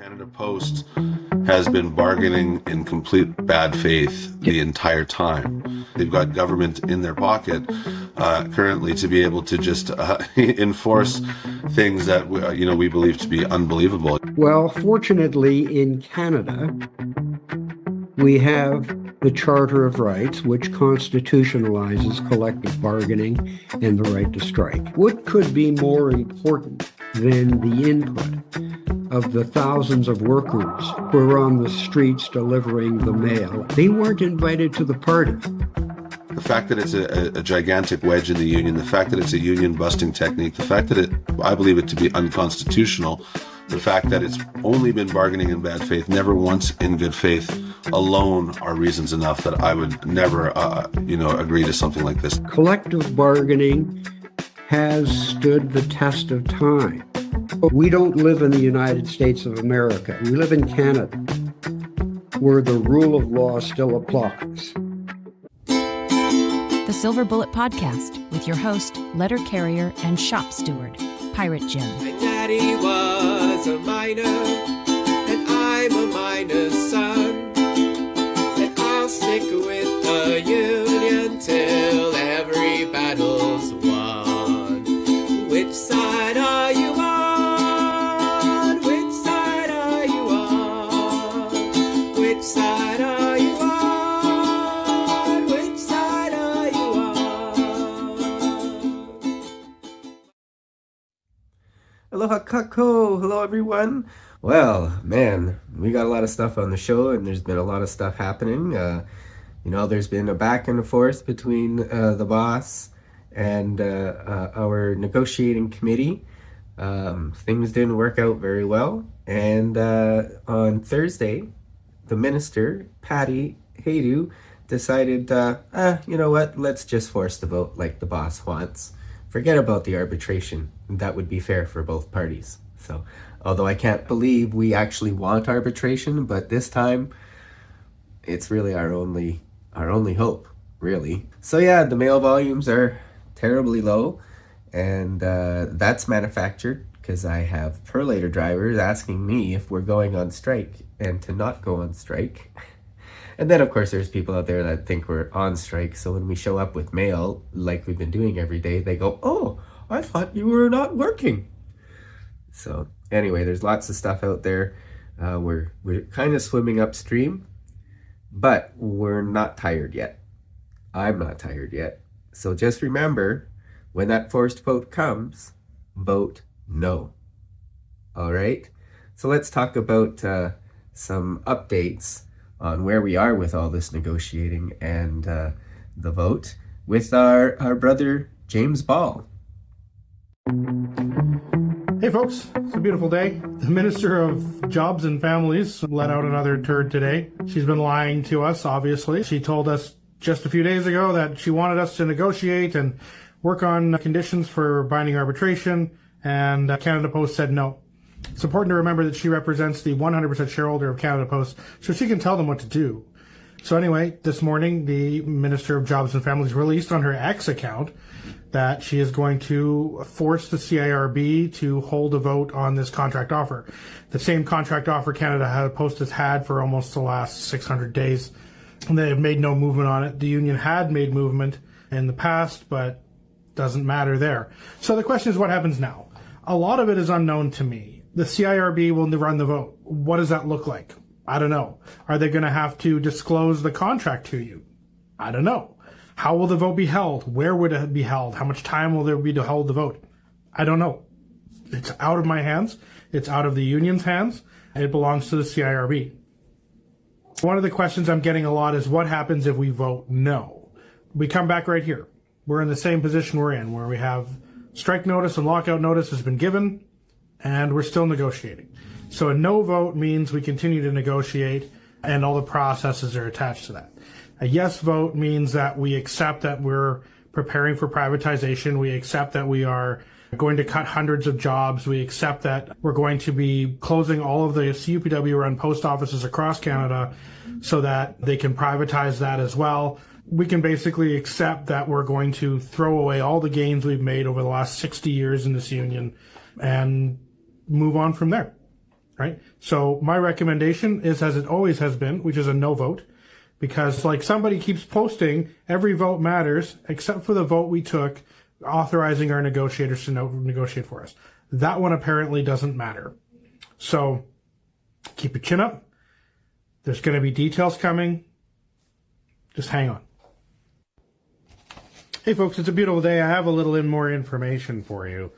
Canada Post has been bargaining in complete bad faith the entire time. They've got government in their pocket currently to be able to just enforce things that we believe to be unbelievable. Well, fortunately, in Canada, we have the Charter of Rights, which constitutionalizes collective bargaining and the right to strike. What could be more important than the input of the thousands of workers who are on the streets delivering the mail? They weren't invited to the party. The fact that it's a gigantic wedge in the union, the fact that it's a union-busting technique, the fact that I believe it to be unconstitutional, the fact that it's only been bargaining in bad faith, never once in good faith, alone are reasons enough that I would never, agree to something like this. Collective bargaining has stood the test of time. We don't live in the United States of America. We live in Canada, where the rule of law still applies. The Silver Bullet Podcast with your host, letter carrier, and shop steward, Pirate Jim. My daddy was a miner, and I'm a miner's son. And I'll stick with the union till every battle's won. Which side are you on? Which side are you on? Which side are you on? Which side are you on? Aloha kako! Hello everyone! Well, man, we got a lot of stuff on the show and there's been a lot of stuff happening. There's been a back and forth between the boss and our negotiating committee. Things didn't work out very well. And on Thursday, the minister, Patty Haydu, decided, you know what, let's just force the vote like the boss wants. Forget about the arbitration. That would be fair for both parties. So, although I can't believe we actually want arbitration, but this time it's really our only hope, really. So yeah, the mail volumes are terribly low, and that's manufactured because I have perlator drivers asking me if we're going on strike and to not go on strike. And then, of course, there's people out there that think we're on strike. So when we show up with mail, like we've been doing every day, they go, "Oh, I thought you were not working." So anyway, there's lots of stuff out there. We're kind of swimming upstream, but we're not tired yet. I'm not tired yet. So just remember, when that forced vote comes, vote no. All right? So let's talk about some updates on where we are with all this negotiating and the vote with our brother James Ball. Hey folks, it's a beautiful day. The Minister of Jobs and Families let out another turd today. She's been lying to us, obviously. She told us just a few days ago that she wanted us to negotiate and work on conditions for binding arbitration, and Canada Post said no. It's important to remember that she represents the 100% shareholder of Canada Post, so she can tell them what to do. So anyway, this morning, the Minister of Jobs and Families released on her X account that she is going to force the CIRB to hold a vote on this contract offer. The same contract offer Canada Post has had for almost the last 600 days. And they have made no movement on it. The union had made movement in the past, but doesn't matter there. So the question is, what happens now? A lot of it is unknown to me. The CIRB will run the vote. What does that look like? I don't know. Are they going to have to disclose the contract to you? I don't know. How will the vote be held? Where would it be held? How much time will there be to hold the vote? I don't know. It's out of my hands. It's out of the union's hands. It belongs to the CIRB. One of the questions I'm getting a lot is, what happens if we vote no? We come back right here. We're in the same position we're in, where we have strike notice and lockout notice has been given, and we're still negotiating. So a no vote means we continue to negotiate, and all the processes are attached to that. A yes vote means that we accept that we're preparing for privatization. We accept that we are going to cut hundreds of jobs. We accept that we're going to be closing all of the CUPW run post offices across Canada so that they can privatize that as well. We can basically accept that we're going to throw away all the gains we've made over the last 60 years in this union and move on from there. right? So my recommendation is, as it always has been, which is a no vote, because like somebody keeps posting, every vote matters except for the vote we took authorizing our negotiators to negotiate for us. That one apparently doesn't matter. So keep your chin up. There's going to be details coming. Just hang on. Hey folks, it's a beautiful day. I have a little more information for you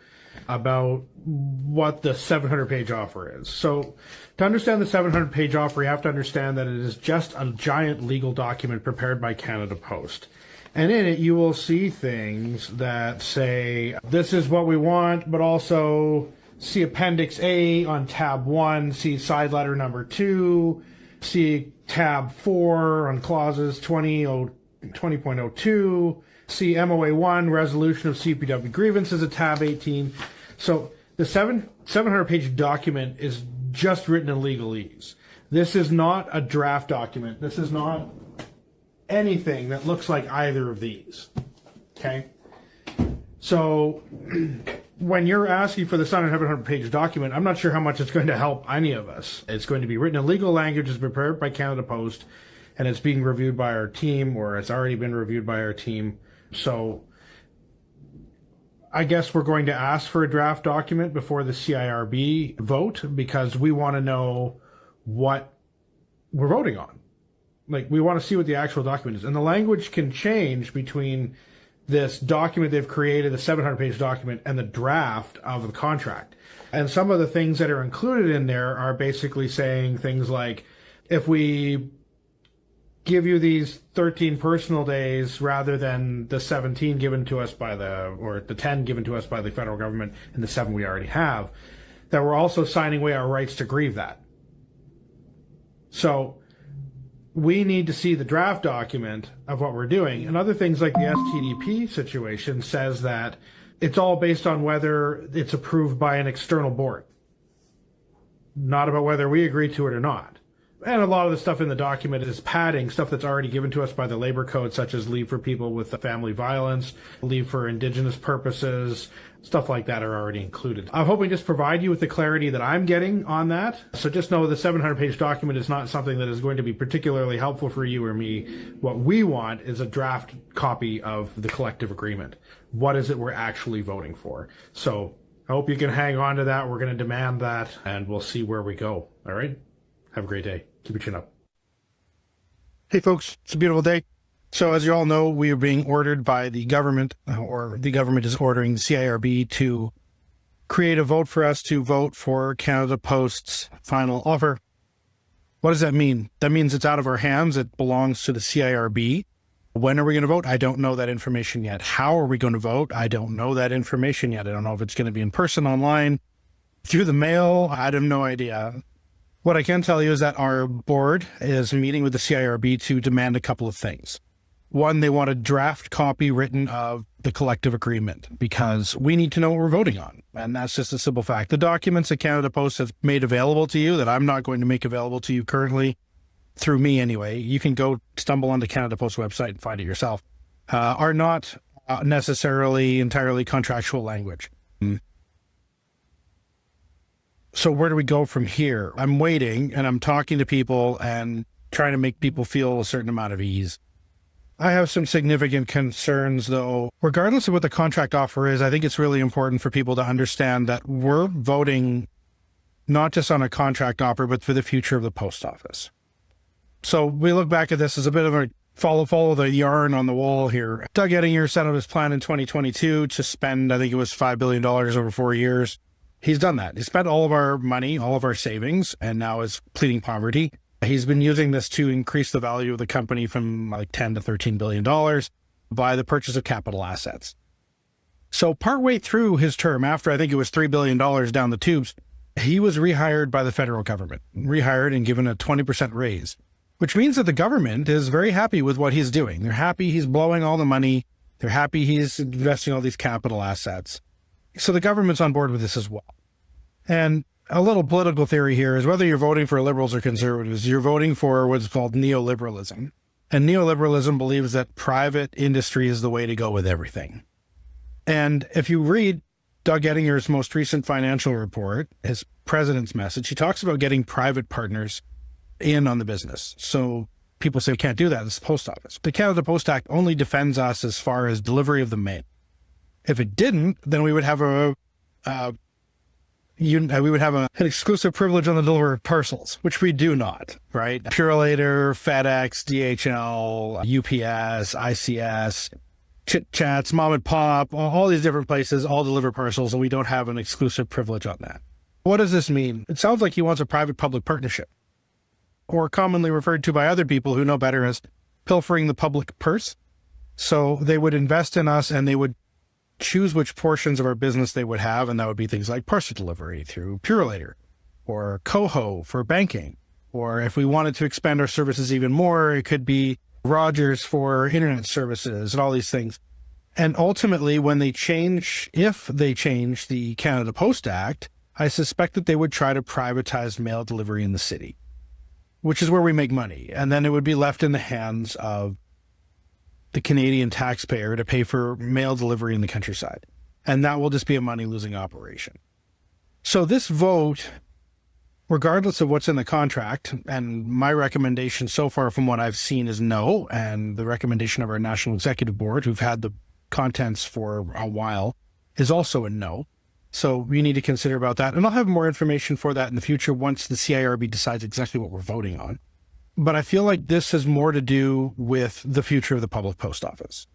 about what the 700-page offer is. So to understand the 700-page offer, you have to understand that it is just a giant legal document prepared by Canada Post. And in it, you will see things that say, this is what we want, but also see Appendix A on tab 1, see side letter number 2, see tab 4 on clauses 20.02, see MOA 1, resolution of CUPW grievances at tab 18. So the 700-page document is just written in legalese. This is not a draft document. This is not anything that looks like either of these. Okay? So when you're asking for the 700-page document, I'm not sure how much it's going to help any of us. It's going to be written in legal language, it's prepared by Canada Post, and it's being reviewed by our team, or it's already been reviewed by our team. So I guess we're going to ask for a draft document before the CIRB vote, because we want to know what we're voting on. Like, we want to see what the actual document is. And the language can change between this document they've created, the 700-page document, and the draft of the contract. And some of the things that are included in there are basically saying things like, if we give you these 13 personal days rather than the 17 given to us by or the 10 given to us by the federal government and the 7 we already have, that we're also signing away our rights to grieve that. So we need to see the draft document of what we're doing. And other things like the STDP situation says that it's all based on whether it's approved by an external board, not about whether we agree to it or not. And a lot of the stuff in the document is padding, stuff that's already given to us by the labor code, such as leave for people with family violence, leave for indigenous purposes, stuff like that are already included. I'm hoping to just provide you with the clarity that I'm getting on that. So just know the 700-page document is not something that is going to be particularly helpful for you or me. What we want is a draft copy of the collective agreement. What is it we're actually voting for? So I hope you can hang on to that. We're going to demand that, and we'll see where we go. All right? Have a great day. Keep your chin up. Hey folks, it's a beautiful day. So as you all know, we are being ordered by the government, or the government is ordering the CIRB to create a vote for us to vote for Canada Post's final offer. What does that mean? That means it's out of our hands. It belongs to the CIRB. When are we going to vote? I don't know that information yet. How are we going to vote? I don't know that information yet. I don't know if it's going to be in person, online, through the mail. I have no idea. What I can tell you is that our board is meeting with the CIRB to demand a couple of things. One, they want a draft copy written of the collective agreement, because we need to know what we're voting on. And that's just a simple fact. The documents that Canada Post has made available to you, that I'm not going to make available to you currently, through me anyway, you can go stumble onto Canada Post website and find it yourself, are not necessarily entirely contractual language. So where do we go from here? I'm waiting, and I'm talking to people and trying to make people feel a certain amount of ease. I have some significant concerns, though. Regardless of what the contract offer is, I think it's really important for people to understand that we're voting not just on a contract offer, but for the future of the post office. So we look back at this as a bit of a follow the yarn on the wall here. Doug Ettinger set out his plan in 2022 to spend, I think it was $5 billion over 4 years. He's done that. He spent all of our money, all of our savings, and now is pleading poverty. He's been using this to increase the value of the company from like $10 to $13 billion by the purchase of capital assets. So partway through his term, after I think it was $3 billion down the tubes, he was rehired by the federal government, rehired and given a 20% raise, which means that the government is very happy with what he's doing. They're happy he's blowing all the money. They're happy he's investing all these capital assets. So the government's on board with this as well. And a little political theory here is whether you're voting for liberals or conservatives, you're voting for what's called neoliberalism. And neoliberalism believes that private industry is the way to go with everything. And if you read Doug Ettinger's most recent financial report, his president's message, he talks about getting private partners in on the business. So people say we can't do that. It's the post office. The Canada Post Act only defends us as far as delivery of the mail. If it didn't, then we would have an exclusive privilege on the delivery of parcels, which we do not, right? Purelator, FedEx, DHL, UPS, ICS, Chit Chats, Mom and Pop, all these different places all deliver parcels, and we don't have an exclusive privilege on that. What does this mean? It sounds like he wants a private-public partnership, or commonly referred to by other people who know better as pilfering the public purse. So they would invest in us, and they would choose which portions of our business they would have, and that would be things like parcel delivery through Purelator, or Coho for banking, or if we wanted to expand our services even more, it could be Rogers for internet services and all these things. And ultimately, when they change, if they change the Canada Post Act, I suspect that they would try to privatize mail delivery in the city, which is where we make money. And then it would be left in the hands of the Canadian taxpayer to pay for mail delivery in the countryside. And that will just be a money-losing operation. So this vote, regardless of what's in the contract, and my recommendation so far from what I've seen is no, and the recommendation of our National Executive Board, who've had the contents for a while, is also a no. So we need to consider about that. And I'll have more information for that in the future once the CIRB decides exactly what we're voting on. But I feel like this has more to do with the future of the public post office.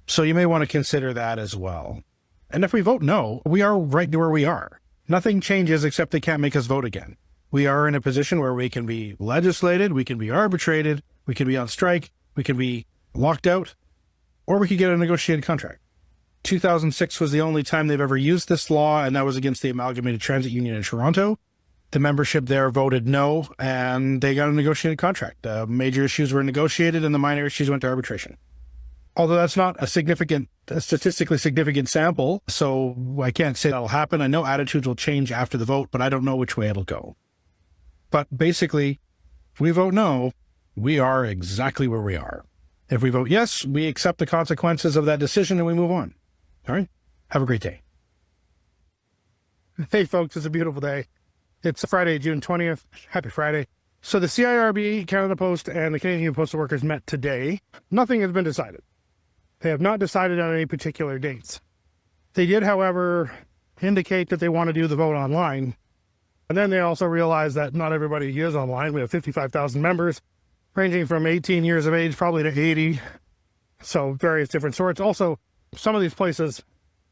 So you may want to consider that as well. And if we vote no, we are right where we are. Nothing changes except they can't make us vote again. We are in a position where we can be legislated, we can be arbitrated, we can be on strike, we can be locked out, or we could get a negotiated contract. 2006 was the only time they've ever used this law, and that was against the Amalgamated Transit Union in Toronto. The membership there voted no, and they got a negotiated contract. Major issues were negotiated, and the minor issues went to arbitration. Although that's not a statistically significant sample, so I can't say that'll happen. I know attitudes will change after the vote, but I don't know which way it'll go. But basically, if we vote no, we are exactly where we are. If we vote yes, we accept the consequences of that decision and we move on. All right? Have a great day. Hey, folks, it's a beautiful day. It's Friday, June 20th. Happy Friday. So the CIRB, Canada Post, and the Canadian Postal Workers met today. Nothing has been decided. They have not decided on any particular dates. They did, however, indicate that they want to do the vote online. And then they also realized that not everybody is online. We have 55,000 members, ranging from 18 years of age probably to 80. So various different sorts. Also, some of these places,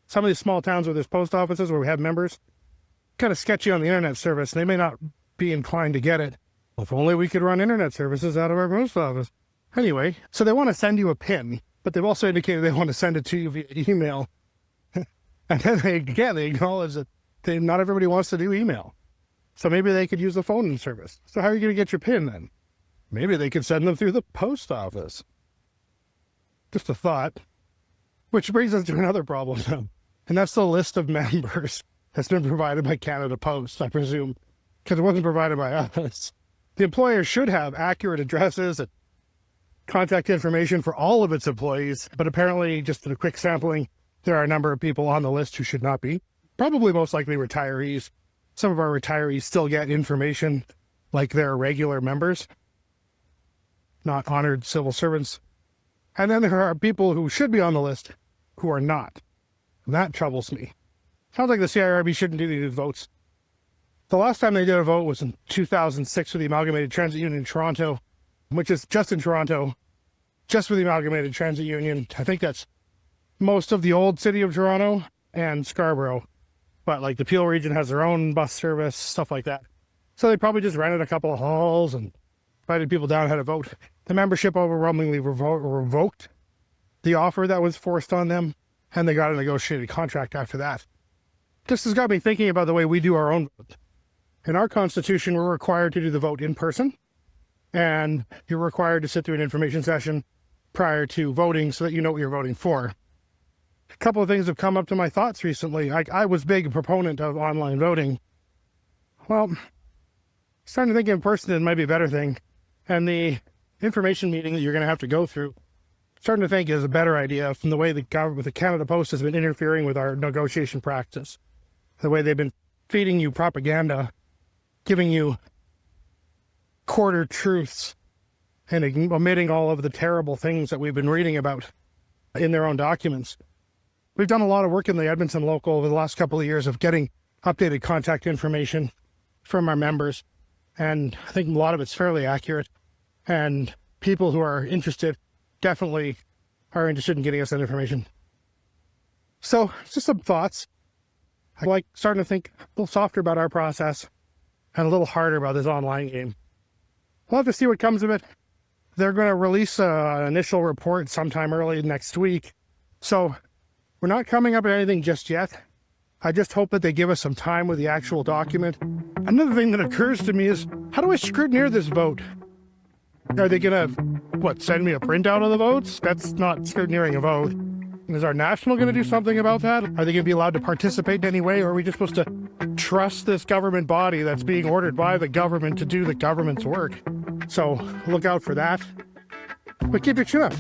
some of these small towns where there's post offices where we have members, kind of sketchy on the internet service. They may not be inclined to get it. If only we could run internet services out of our post office. Anyway, so they want to send you a PIN, but they've also indicated they want to send it to you via email. And then they acknowledge that not everybody wants to do email. So maybe they could use the phone service. So how are you going to get your PIN then? Maybe they could send them through the post office. Just a thought. Which brings us to another problem, and that's the list of members that's been provided by Canada Post, I presume, because it wasn't provided by us. The employer should have accurate addresses and contact information for all of its employees, but apparently, just in a quick sampling, there are a number of people on the list who should not be. Probably most likely retirees. Some of our retirees still get information like they're regular members, not honored civil servants. And then there are people who should be on the list who are not. And that troubles me. Sounds like the CIRB shouldn't do these votes. The last time they did a vote was in 2006 with the Amalgamated Transit Union in Toronto, which is just in Toronto, just with the Amalgamated Transit Union. I think that's most of the old city of Toronto and Scarborough. But like the Peel region has their own bus service, stuff like that. So they probably just rented a couple of halls and invited people down, had a vote. The membership overwhelmingly revoked the offer that was forced on them, and they got a negotiated contract after that. This has got me thinking about the way we do our own vote. In our Constitution, we're required to do the vote in person, and you're required to sit through an information session prior to voting so that you know what you're voting for. A couple of things have come up to my thoughts recently. I was a big proponent of online voting. Well, starting to think in person it might be a better thing. And the information meeting that you're going to have to go through, starting to think is a better idea from the way the Canada Post has been interfering with our negotiation practice. The way they've been feeding you propaganda giving you quarter truths and omitting all of the terrible things that we've been reading about in their own documents. We've done a lot of work in the Edmonton local over the last couple of years of getting updated contact information from our members, and I think a lot of it's fairly accurate, and people who are interested definitely are interested in getting us that information. So just some thoughts. I like starting to think a little softer about our process and a little harder about this online game. We'll have to see what comes of it. They're going to release an initial report sometime early next week. So we're not coming up with anything just yet. I just hope that they give us some time with the actual document. Another thing that occurs to me is, how do I scrutineer this vote? Are they going to, send me a printout of the votes? That's not scrutineering a vote. Is our national going to do something about that? Are they going to be allowed to participate in any way? Or are we just supposed to trust this government body that's being ordered by the government to do the government's work? So look out for that. But keep your chin up.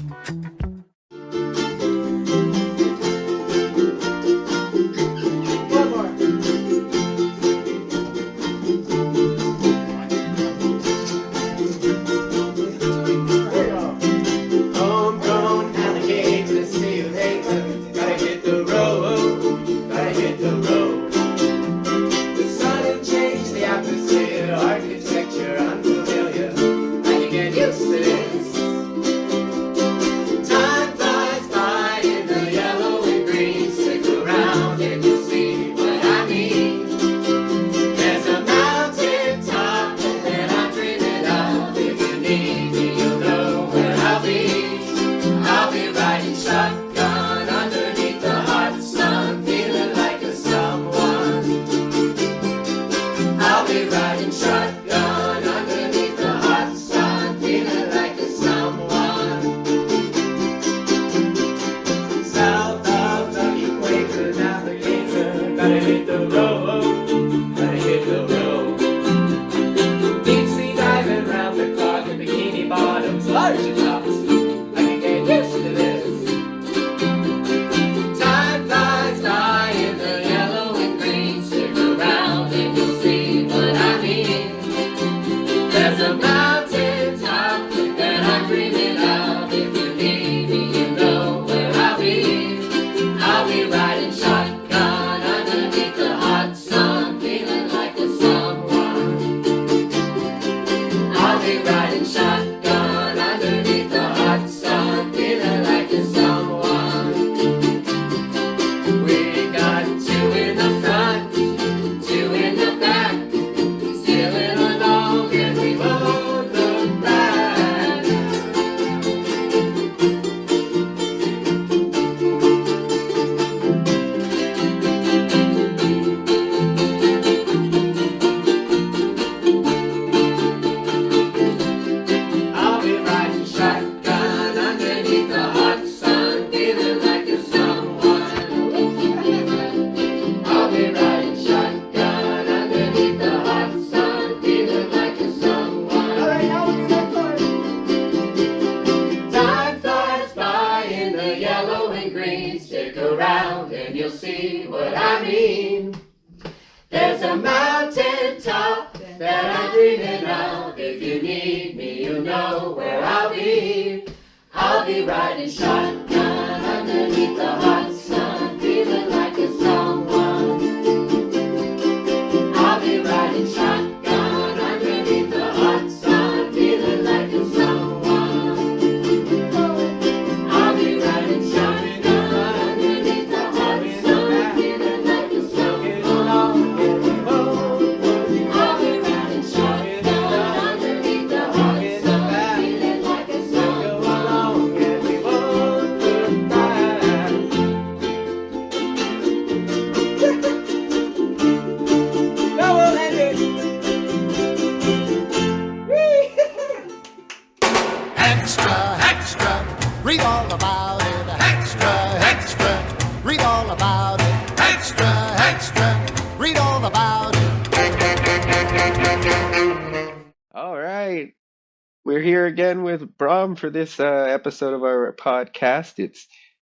We're here again with Brahm for this episode of our podcast.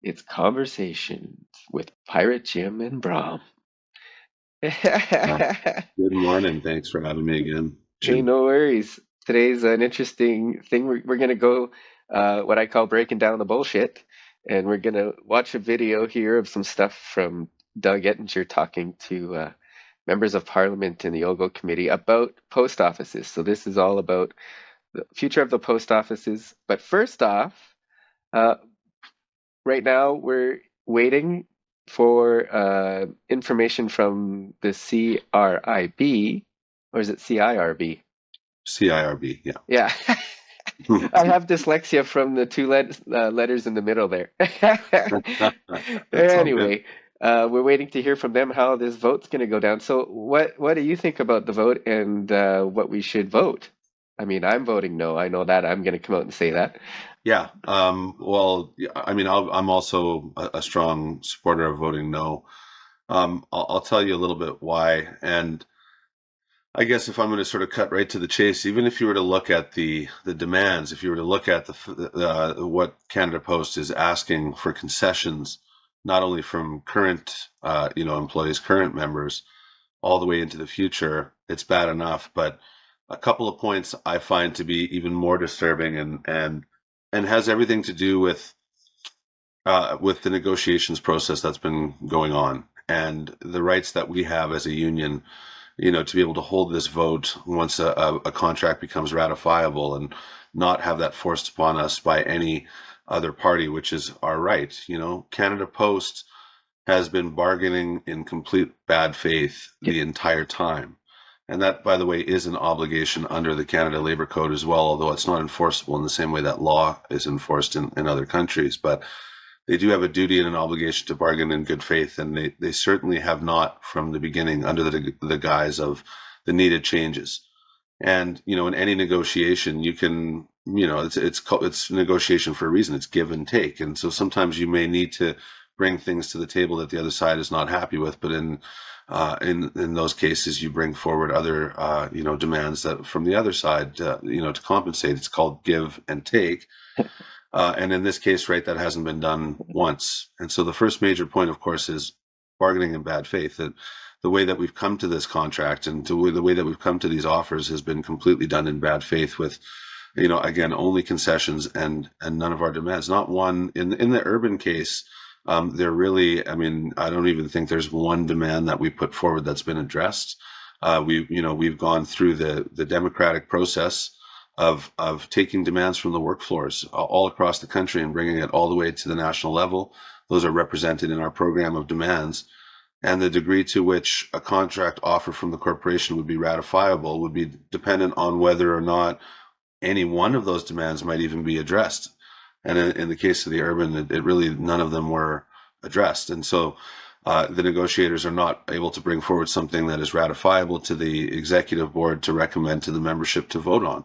It's Conversations with Pirate Jim and Brahm. Good morning. Thanks for having me again, Hey, Jim. no worries. Today's an interesting thing. We're gonna go what I call breaking down the bullshit, and we're gonna watch a video here of some stuff from Doug Ettinger talking to members of Parliament in the Ogo Committee about post offices. So this is all about the future of the post offices. But first off, uh, right now we're waiting for information from the CRIB, or is it CIRB? CIRB, yeah. Yeah, I have dyslexia from the two letters in the middle there. That's all good. Anyway, we're waiting to hear from them how this vote's going to go down. So, what do you think about the vote and what we should vote? I mean, I'm voting no. I know that. I'm going to come out and say that. Yeah. Well, yeah, I mean, I'm also a strong supporter of voting no. I'll tell you a little bit why. And I guess if I'm going to sort of cut right to the chase, even if you were to look at the demands, if you were to look at what Canada Post is asking for concessions, not only from current employees, current members, all the way into the future, it's bad enough. But a couple of points I find to be even more disturbing, and has everything to do with the negotiations process that's been going on and the rights that we have as a union, to be able to hold this vote once a contract becomes ratifiable and not have that forced upon us by any other party, which is our right. Canada Post has been bargaining in complete bad faith the entire time. And that, by the way, is an obligation under the Canada Labor Code as well, although it's not enforceable in the same way that law is enforced in other countries. But they do have a duty and an obligation to bargain in good faith, and they certainly have not from the beginning under the guise of the needed changes. And in any negotiation, you can it's negotiation for a reason. It's give and take, and so sometimes you may need to bring things to the table that the other side is not happy with. But in those cases, you bring forward other demands that from the other side to compensate. It's called give and take. And in this case, right, that hasn't been done once. And so the first major point, of course, is bargaining in bad faith. That the way that we've come to this contract and the way that we've come to these offers has been completely done in bad faith with, again, only concessions and none of our demands. Not one in the urban case. There really, I mean, I don't even think there's one demand that we put forward that's been addressed. We've gone through the democratic process of taking demands from the work floors all across the country and bringing it all the way to the national level. Those are represented in our program of demands. And the degree to which a contract offer from the corporation would be ratifiable would be dependent on whether or not any one of those demands might even be addressed. And in the case of the urban, it really, none of them were addressed. And so the negotiators are not able to bring forward something that is ratifiable to the executive board to recommend to the membership to vote on.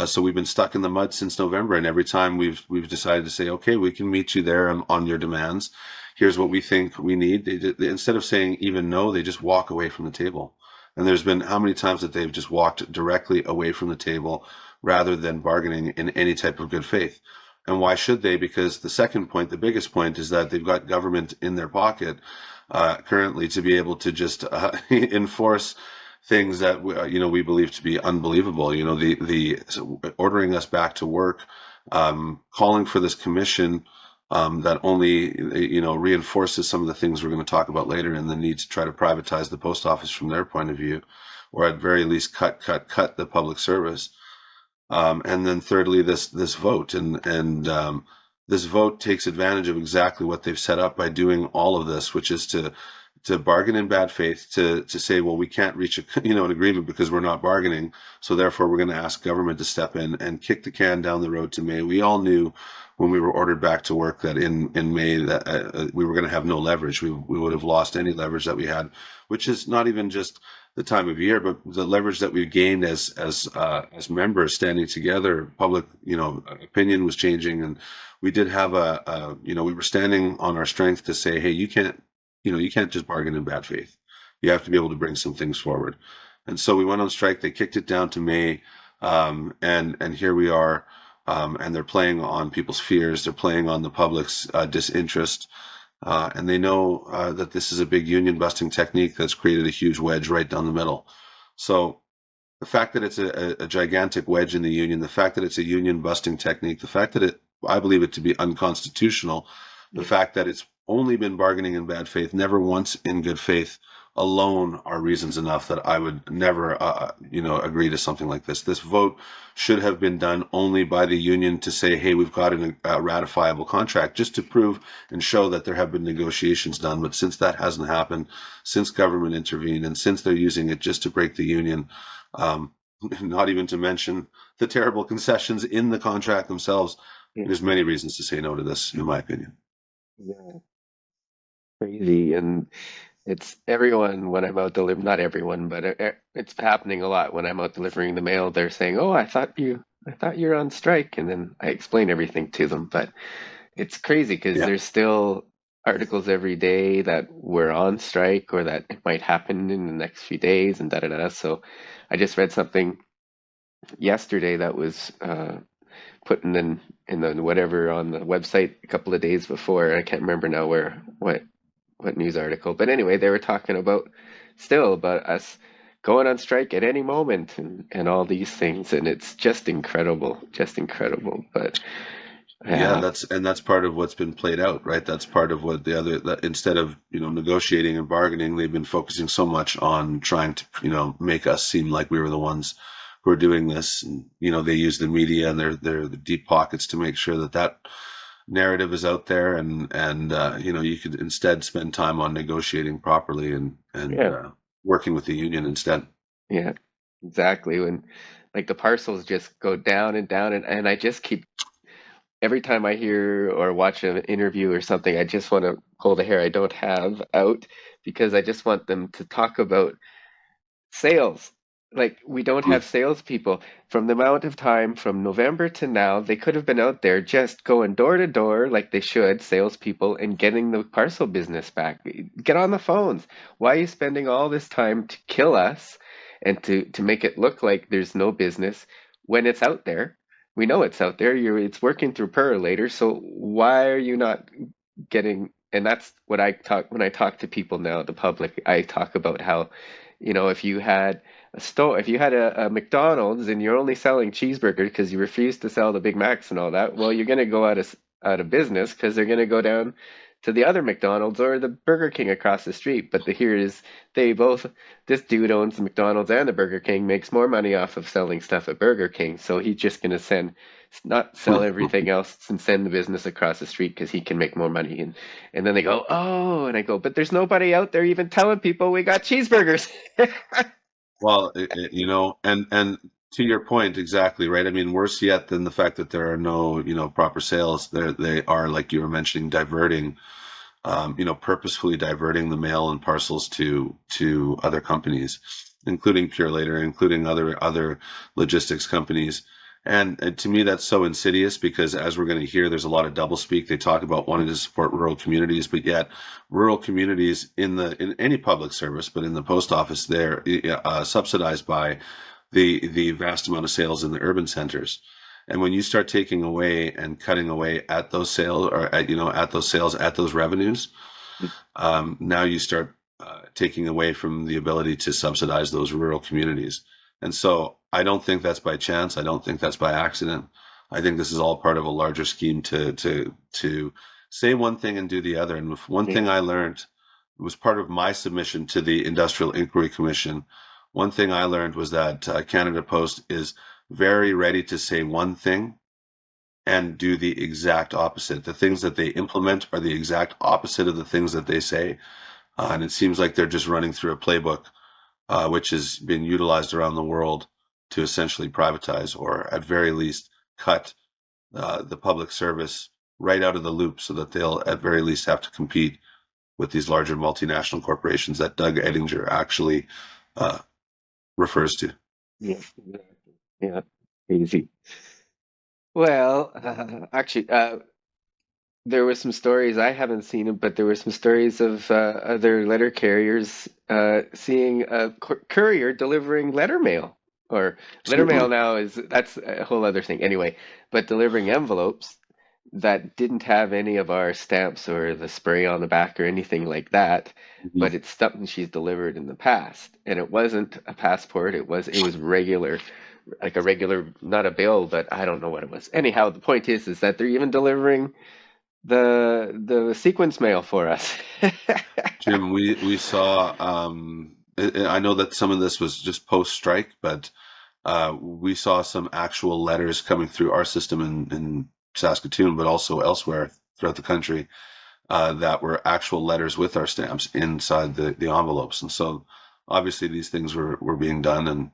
So we've been stuck in the mud since November, and every time we've decided to say, okay, we can meet you there on your demands. Here's what we think we need. They, instead of saying even no, they just walk away from the table. And there's been how many times that they've just walked directly away from the table rather than bargaining in any type of good faith. And why should they? Because the second point, the biggest point, is that they've got government in their pocket currently to be able to just enforce things that we believe to be unbelievable. The ordering us back to work, calling for this commission that only reinforces some of the things we're going to talk about later, and the need to try to privatize the post office from their point of view, or at very least cut the public service. And then thirdly, this vote and this vote takes advantage of exactly what they've set up by doing all of this, which is to bargain in bad faith, to say, well, we can't reach an agreement because we're not bargaining, so therefore we're going to ask government to step in and kick the can down the road to May. We all knew when we were ordered back to work that in May that we were going to have no leverage. We would have lost any leverage that we had, which is not even just the time of year, but the leverage that we've gained as members standing together. Public opinion was changing, and we did have we were standing on our strength to say, hey, you can't just bargain in bad faith. You have to be able to bring some things forward. And so we went on strike. They kicked it down to May, and here we are. And they're playing on people's fears. They're playing on the public's disinterest. And they know that this is a big union busting technique that's created a huge wedge right down the middle. So the fact that it's a gigantic wedge in the union, the fact that it's a union busting technique, the fact that I believe it to be unconstitutional, the fact that it's only been bargaining in bad faith, never once in good faith, alone are reasons enough that I would never, agree to something like this. This vote should have been done only by the union to say, hey, we've got a ratifiable contract, just to prove and show that there have been negotiations done. But since that hasn't happened, since government intervened, and since they're using it just to break the union, um, not even to mention the terrible concessions in the contract themselves, there's many reasons to say no to this, in my opinion. Yeah, crazy. And it's everyone when I'm out delivering, not everyone, but it's happening a lot when I'm out delivering the mail. They're saying, "Oh, I thought you're on strike," and then I explain everything to them. But it's crazy because Yeah. there's still articles every day that we're on strike or that it might happen in the next few days and da da da. So I just read something yesterday that was put in the whatever on the website a couple of days before. I can't remember now what news article, but anyway, they were talking about still about us going on strike at any moment and all these things, and it's just incredible. But Yeah, yeah, that's part of what's been played out, right? That's part of what that instead of, negotiating and bargaining, they've been focusing so much on trying to, make us seem like we were the ones who are doing this. And, they use the media and their the deep pockets to make sure that narrative is out there, and you could instead spend time on negotiating properly and yeah, working with the union instead. yeah, exactly. When like the parcels just go down and down, and I just keep every time I hear or watch an interview or something, I just want to pull the hair I don't have out because I just want them to talk about sales. Like we don't have salespeople. From the amount of time from November to now, they could have been out there just going door to door like they should, salespeople, and getting the parcel business back. Get on the phones. Why are you spending all this time to kill us and to make it look like there's no business when it's out there? We know it's out there. It's working through Perolator. So why are you not getting? And that's what I talk when I talk to people now, the public. I talk about how if you had if you had a McDonald's and you're only selling cheeseburgers because you refuse to sell the Big Macs and all that, well, you're going to go out of business because they're going to go down to the other McDonald's or the Burger King across the street. But here is they both this dude owns the McDonald's and the Burger King, makes more money off of selling stuff at Burger King, so he's just going to not sell everything else and send the business across the street because he can make more money. And then they go, oh, and I go, but there's nobody out there even telling people we got cheeseburgers. Well, and to your point, exactly right. I mean, worse yet than the fact that there are no, proper sales. They are, like you were mentioning, diverting, purposefully diverting the mail and parcels to other companies, including Purelator, including other logistics companies. And to me, that's so insidious because, as we're going to hear, there's a lot of doublespeak. They talk about wanting to support rural communities, but yet rural communities in any public service, but in the post office, they're subsidized by the vast amount of sales in the urban centers. And when you start taking away and cutting away at those sales, or at those sales, at those revenues, now you start taking away from the ability to subsidize those rural communities. And so I don't think that's by chance. I don't think that's by accident. I think this is all part of a larger scheme to say one thing and do the other. And one thing I learned was part of my submission to the Industrial Inquiry Commission. One thing I learned was that Canada Post is very ready to say one thing and do the exact opposite. The things that they implement are the exact opposite of the things that they say. And it seems like they're just running through a playbook, which has been utilized around the world to essentially privatize or at very least cut the public service right out of the loop so that they'll at very least have to compete with these larger multinational corporations that Doug Ettinger actually uh, refers to. Yeah, exactly. Yeah, crazy. Well, actually, there were some stories I haven't seen them, but there were some stories of other letter carriers seeing a courier delivering letter mail, or letter mail now is that's a whole other thing. Anyway, but delivering envelopes. that didn't have any of our stamps or the spray on the back or anything like that, Mhm. but it's something she's delivered in the past, and it wasn't a passport. It was regular, like a regular, not a bill, but I don't know what it was. Anyhow, the point is that they're even delivering the sequence mail for us. Jim, we saw. I know that some of this was just post strike, but we saw some actual letters coming through our system in Saskatoon, but also elsewhere throughout the country, that were actual letters with our stamps inside the envelopes. And so obviously these things were being done, and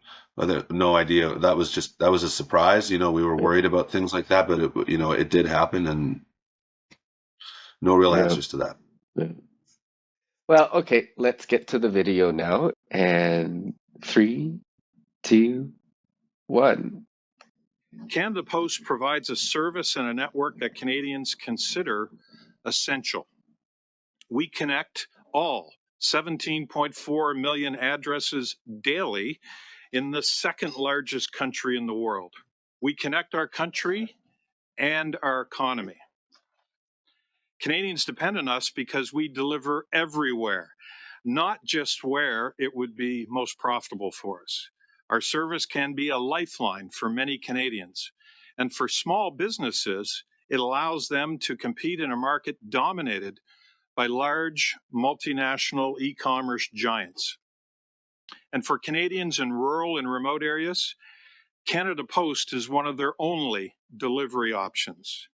no idea. That was a surprise. You know, we were worried about things like that, but it did happen, and no real Yeah. answers to that. Well, okay, let's get to the video now. And 3, 2, 1. Canada Post provides a service and a network that Canadians consider essential. We connect all 17.4 million addresses daily in the second largest country in the world. We connect our country and our economy. Canadians depend on us because we deliver everywhere, not just where it would be most profitable for us. Our service can be a lifeline for many Canadians. And for small businesses, it allows them to compete in a market dominated by large multinational e-commerce giants. And for Canadians in rural and remote areas, Canada Post is one of their only delivery options.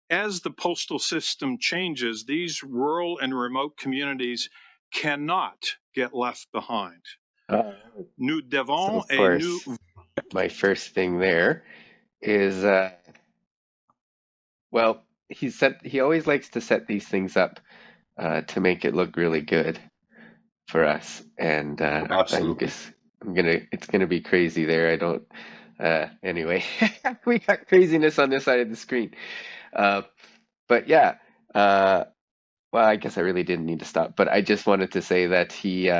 As the postal system changes, these rural and remote communities cannot get left behind. Nous So devons of et nous. course, my first thing there is, well, he always likes to set these things up to make it look really good for us, and Absolutely. it's gonna be crazy there. I don't. Anyway, we got craziness on this side of the screen. But yeah, well, I guess I really didn't need to stop, but I just wanted to say that he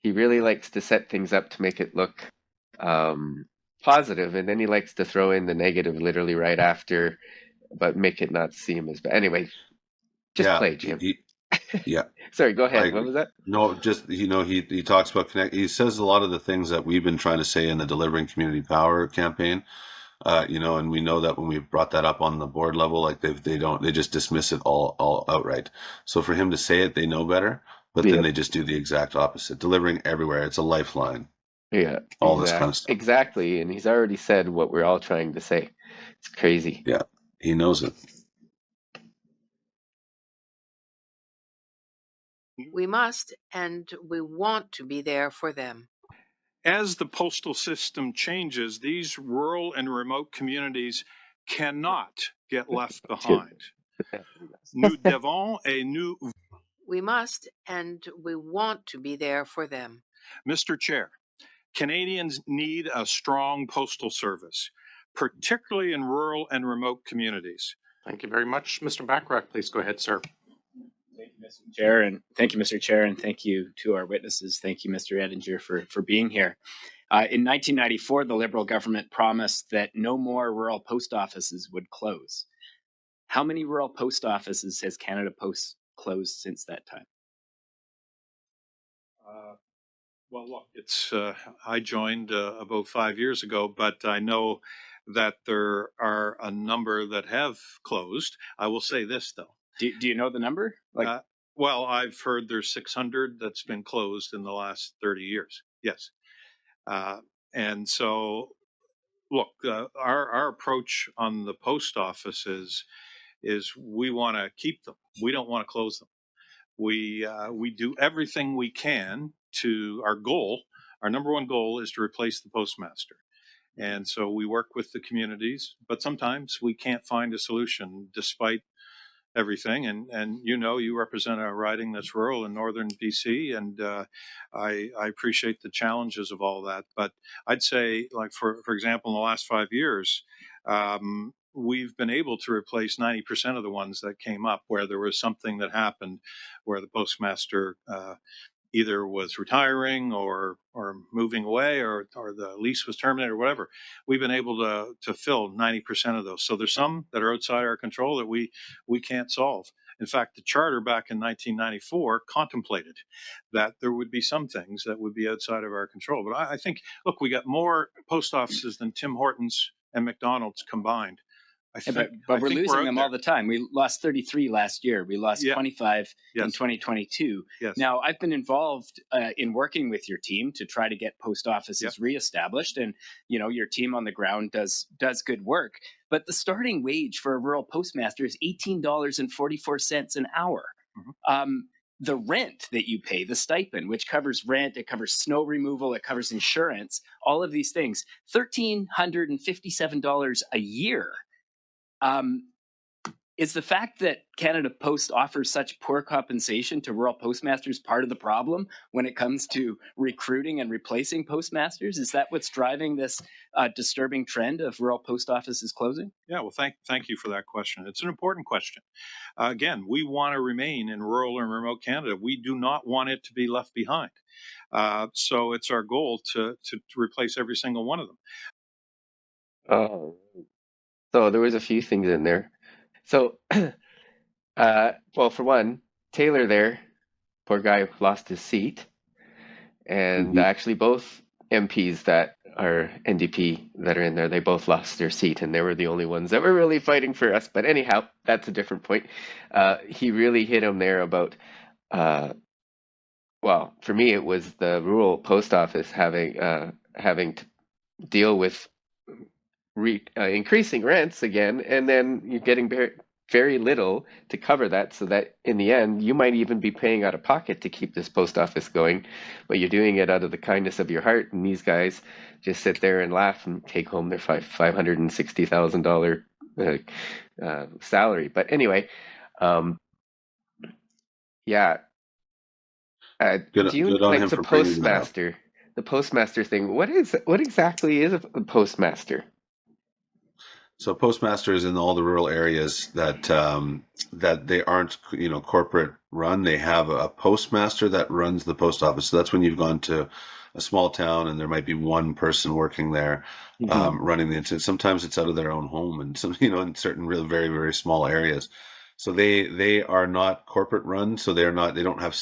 really likes to set things up to make it look positive, and then he likes to throw in the negative literally right after, but make it not seem as bad. Anyway, just Yeah. play, Jim. Yeah. Sorry, go I ahead. What agree. was that? No, just he talks about connect. He says a lot of the things that we've been trying to say in the Delivering Community Power campaign. And we know that when we brought that up on the board level, like they just dismiss it all outright. So for him to say it, they know better, but then Yep. they just do the exact opposite. Delivering everywhere, it's a lifeline. Yeah, All this kind of stuff. exactly. And he's already said what we're all trying to say. It's crazy. Yeah, he knows it. We must and we want to be there for them. As the postal system changes, these rural and remote communities cannot get left behind. Nous devons et nous. We must and we want to be there for them. Mr. Chair, Canadians need a strong postal service, particularly in rural and remote communities. Thank you very much. Mr. Bachrach, please go ahead, sir. Thank you, Mr. Chair, and thank you, Mr. Chair, and thank you to our witnesses. Thank you, Mr. Ettinger, for being here. In 1994, the Liberal government promised that no more rural post offices would close. How many rural post offices has Canada Post closed since that time? Well, look, it's I joined about 5 years ago, but I know that there are a number that have closed. I will say this, though. Do you know the number? Well, I've heard there's 600 that's been closed in the last 30 years. Yes. And so, look, our approach on the post office is we want to keep them. We don't want to close them. We do everything we can to our number one goal is to replace the postmaster. And so we work with the communities, but sometimes we can't find a solution despite everything. And you represent a riding that's rural in northern BC, and I appreciate the challenges of all that. But I'd say, like for example, in the last 5 years, we've been able to replace 90% of the ones that came up where there was something that happened, where the postmaster either was retiring or moving away or the lease was terminated or whatever, we've been able to fill 90% of those. So there's some that are outside our control that we can't solve. In fact, the charter back in 1994 contemplated that there would be some things that would be outside of our control. But I think, look, we got more post offices than Tim Hortons and McDonald's combined. But we're losing them all the time. We lost 33 last year. We lost 25 in 2022. Yes. Now, I've been involved in working with your team to try to get post offices reestablished, and your team on the ground does good work. But the starting wage for a rural postmaster is $18.44 an hour. Mm-hmm. The rent that you pay, the stipend, which covers rent, it covers snow removal, it covers insurance, all of these things, $1,357 a year. Is the fact that Canada Post offers such poor compensation to rural postmasters part of the problem when it comes to recruiting and replacing postmasters? Is that what's driving this disturbing trend of rural post offices closing? Yeah, well, thank you for that question. It's an important question. Again, we want to remain in rural and remote Canada. We do not want it to be left behind. So it's our goal to replace every single one of them. Oh, so there was a few things in there. So, well, for one, Taylor there, poor guy, lost his seat. And actually both MPs that are NDP that are in there, they both lost their seat, and they were the only ones that were really fighting for us. But anyhow, that's a different point. He really hit him there about, well, for me, it was the rural post office having to deal with increasing rents again, and then you're getting very little to cover that, so that in the end you might even be paying out of pocket to keep this post office going, but you're doing it out of the kindness of your heart, and these guys just sit there and laugh and take home their $560,000 salary. But anyway, yeah, do you like the postmaster thing? What exactly is a postmaster? So postmasters in all the rural areas that they aren't, corporate run, they have a postmaster that runs the post office. So that's when you've gone to a small town and there might be one person working there, running the incident. Sometimes it's out of their own home, and some, in certain really very, very small areas. So they are not corporate run. So they don't have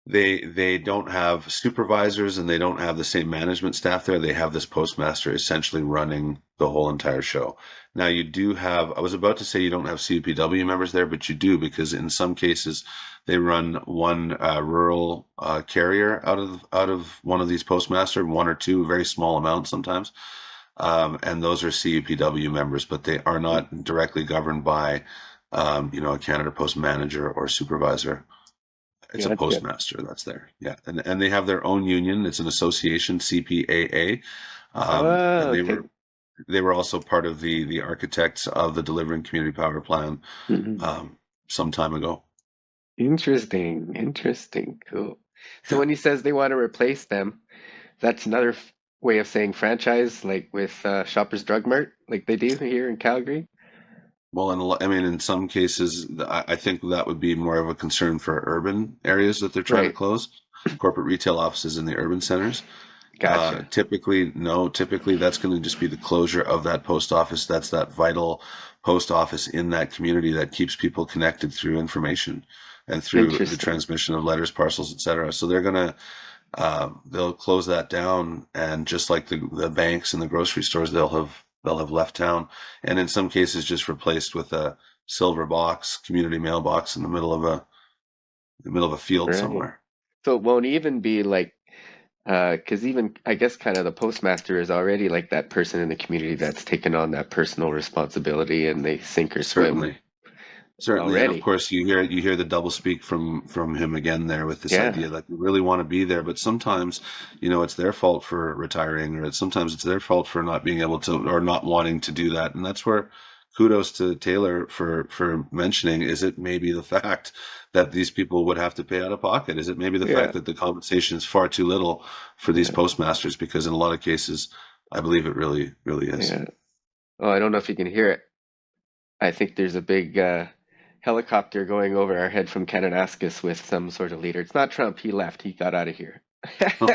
they don't have supervisors, and they don't have the same management staff there. They have this postmaster essentially running the whole entire show. Now you do have, I was about to say you don't have CUPW members there, but you do, because in some cases they run one rural carrier out of one of these postmaster, one or two, very small amounts sometimes. And those are CUPW members, but they are not directly governed by, a Canada Post manager or supervisor. It's a postmaster that's there. Yeah. And they have their own union. It's an association, CPAA. And they were also part of the architects of the Delivering Community Power Plan some time ago. Interesting. Cool. So when he says they want to replace them, that's another way of saying franchise, like with Shoppers Drug Mart, like they do here in Calgary. Well, in some cases, I think that would be more of a concern for urban areas that they're trying to close, corporate retail offices in the urban centers. Gotcha. Typically that's going to just be the closure of that post office. That's that vital post office in that community that keeps people connected through information and through the transmission of letters, parcels, etc. So they're going to they'll close that down, and just like the banks and the grocery stores, they'll have left town, and in some cases just replaced with a silver box, community mailbox in the middle of a field somewhere. So it won't even be like, because even I guess kind of the postmaster is already like that person in the community that's taken on that personal responsibility, and they sink or swim. Certainly, and of course you hear the double speak from him again there with this idea that you really want to be there, but sometimes it's their fault for retiring, or sometimes it's their fault for not being able to, or not wanting to do that. And that's where kudos to Taylor for mentioning, is it maybe the fact that these people would have to pay out of pocket? Is it maybe the fact that the compensation is far too little for these postmasters? Because in a lot of cases, I believe it really, really is. Oh, I don't know if you can hear it. I think there's a big helicopter going over our head from Kananaskis with some sort of leader. It's not Trump. He left. He got out of here. Oh,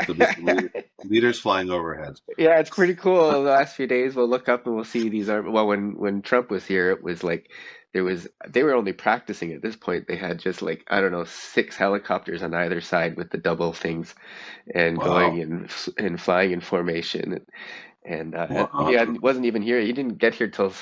leaders flying overhead. Yeah, it's pretty cool. The last few days, we'll look up and we'll see these. Well, when Trump was here, it was like they were only practicing at this point. They had just like, I don't know, 6 helicopters on either side with the double things, and Wow. going and flying in formation. And Wow. he wasn't even here. He didn't get here till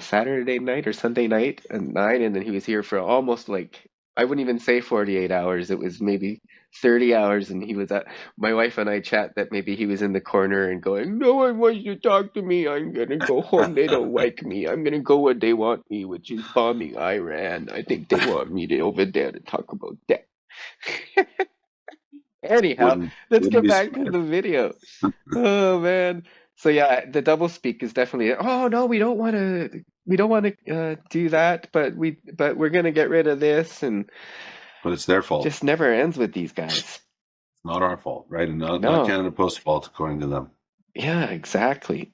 Saturday night or Sunday night at 9, and then he was here for almost, like, I wouldn't even say 48 hours. It was maybe 30 hours, and he was at my wife and I chat that maybe he was in the corner and going, "No one wants to talk to me. I'm gonna go home. They don't like me. I'm gonna go where they want me, which is bombing Iran. I think they want me to over there to talk about that." Anyhow, let's get back to the video. Oh man. So yeah, the double speak is definitely, oh no, we don't want to do that, but we're gonna get rid of this, and But it's their fault. just never ends with these guys. Not our fault, right? And not No. Canada Post's fault, according to them. Yeah, exactly.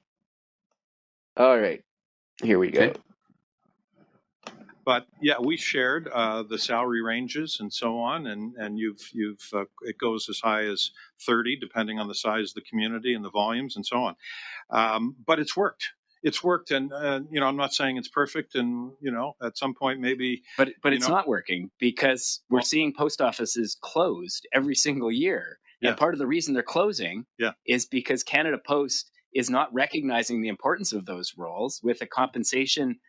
All right, here we go. Okay. But yeah, we shared the salary ranges and so on, and you've it goes as high as 30, depending on the size of the community and the volumes and so on. But it's worked. It's worked, and I'm not saying it's perfect, and at some point maybe. But it's not working, because we're seeing post offices closed every single year, and part of the reason they're closing is because Canada Post is not recognizing the importance of those roles with a compensation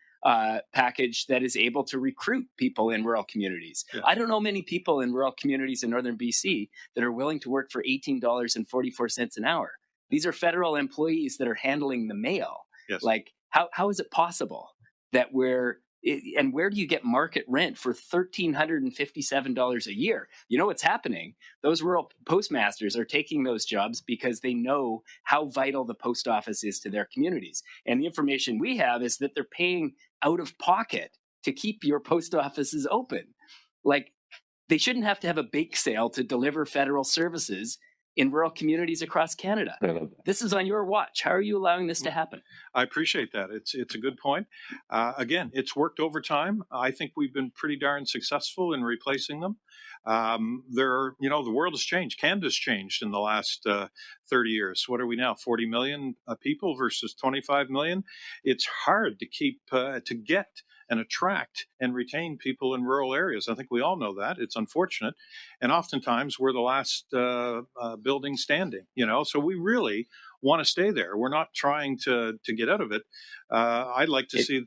package that is able to recruit people in rural communities. Yeah. I don't know many people in rural communities in northern BC that are willing to work for $18.44 an hour. These are federal employees that are handling the mail. Yes. Like, how is it possible that and where do you get market rent for $1,357 a year? You know what's happening? Those rural postmasters are taking those jobs because they know how vital the post office is to their communities. And the information we have is that they're paying out of pocket to keep your post offices open. Like, they shouldn't have to have a bake sale to deliver federal services in rural communities across Canada. This is on your watch. How are you allowing this to happen? I appreciate that. It's a good point. Again, it's worked over time. I think we've been pretty darn successful in replacing them. The world has changed. Canada's changed in the last 30 years. What are we now? 40 million people versus 25 million. It's hard to keep to get and attract and retain people in rural areas. I think we all know that. It's unfortunate, and oftentimes we're the last building standing. So we really want to stay there. We're not trying to get out of it. I'd like to see,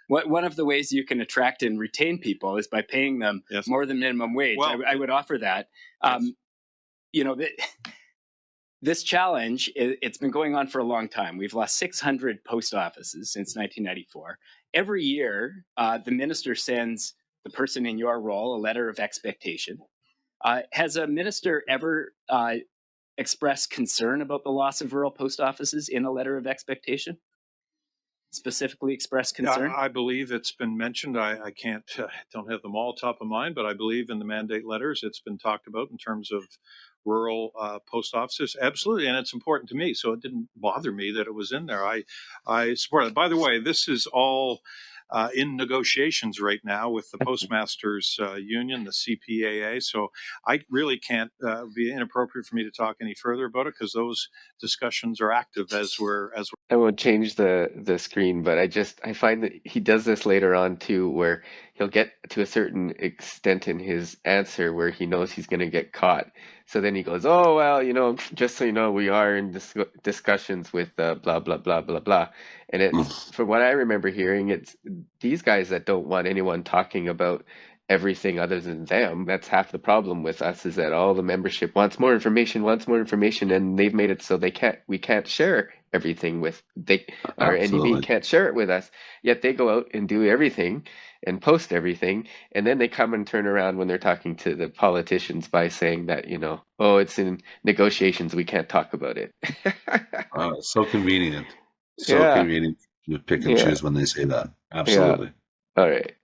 One of the ways you can attract and retain people is by paying them more than minimum wage. Well, I would offer that. This challenge, it's been going on for a long time. We've lost 600 post offices since 1994. Every year, the minister sends the person in your role a letter of expectation. Has a minister ever expressed concern about the loss of rural post offices in a letter of expectation? Specifically expressed concern? I believe it's been mentioned. I can't, don't have them all top of mind, but I believe in the mandate letters it's been talked about in terms of rural post offices. Absolutely, and it's important to me, so it didn't bother me that it was in there. I support it. By the way, this is all in negotiations right now with the Postmasters Union, the CPAA. So I really can't be inappropriate for me to talk any further about it, because those discussions are active as we're. I won't change the screen, but I find that he does this later on too, where he'll get to a certain extent in his answer where he knows he's going to get caught. So then he goes, "Oh well, just so you know, we are in discussions with blah blah blah blah blah." And it's, from what I remember hearing, it's these guys that don't want anyone talking about everything other than them. That's half the problem with us, is that all the membership wants more information, and they've made it so we can't share everything with our NDP can't share it with us. Yet they go out and do everything and post everything, and then they come and turn around when they're talking to the politicians by saying that oh, it's in negotiations, we can't talk about it. So convenient. Convenient to pick and choose when they say that. Absolutely. Yeah. All right.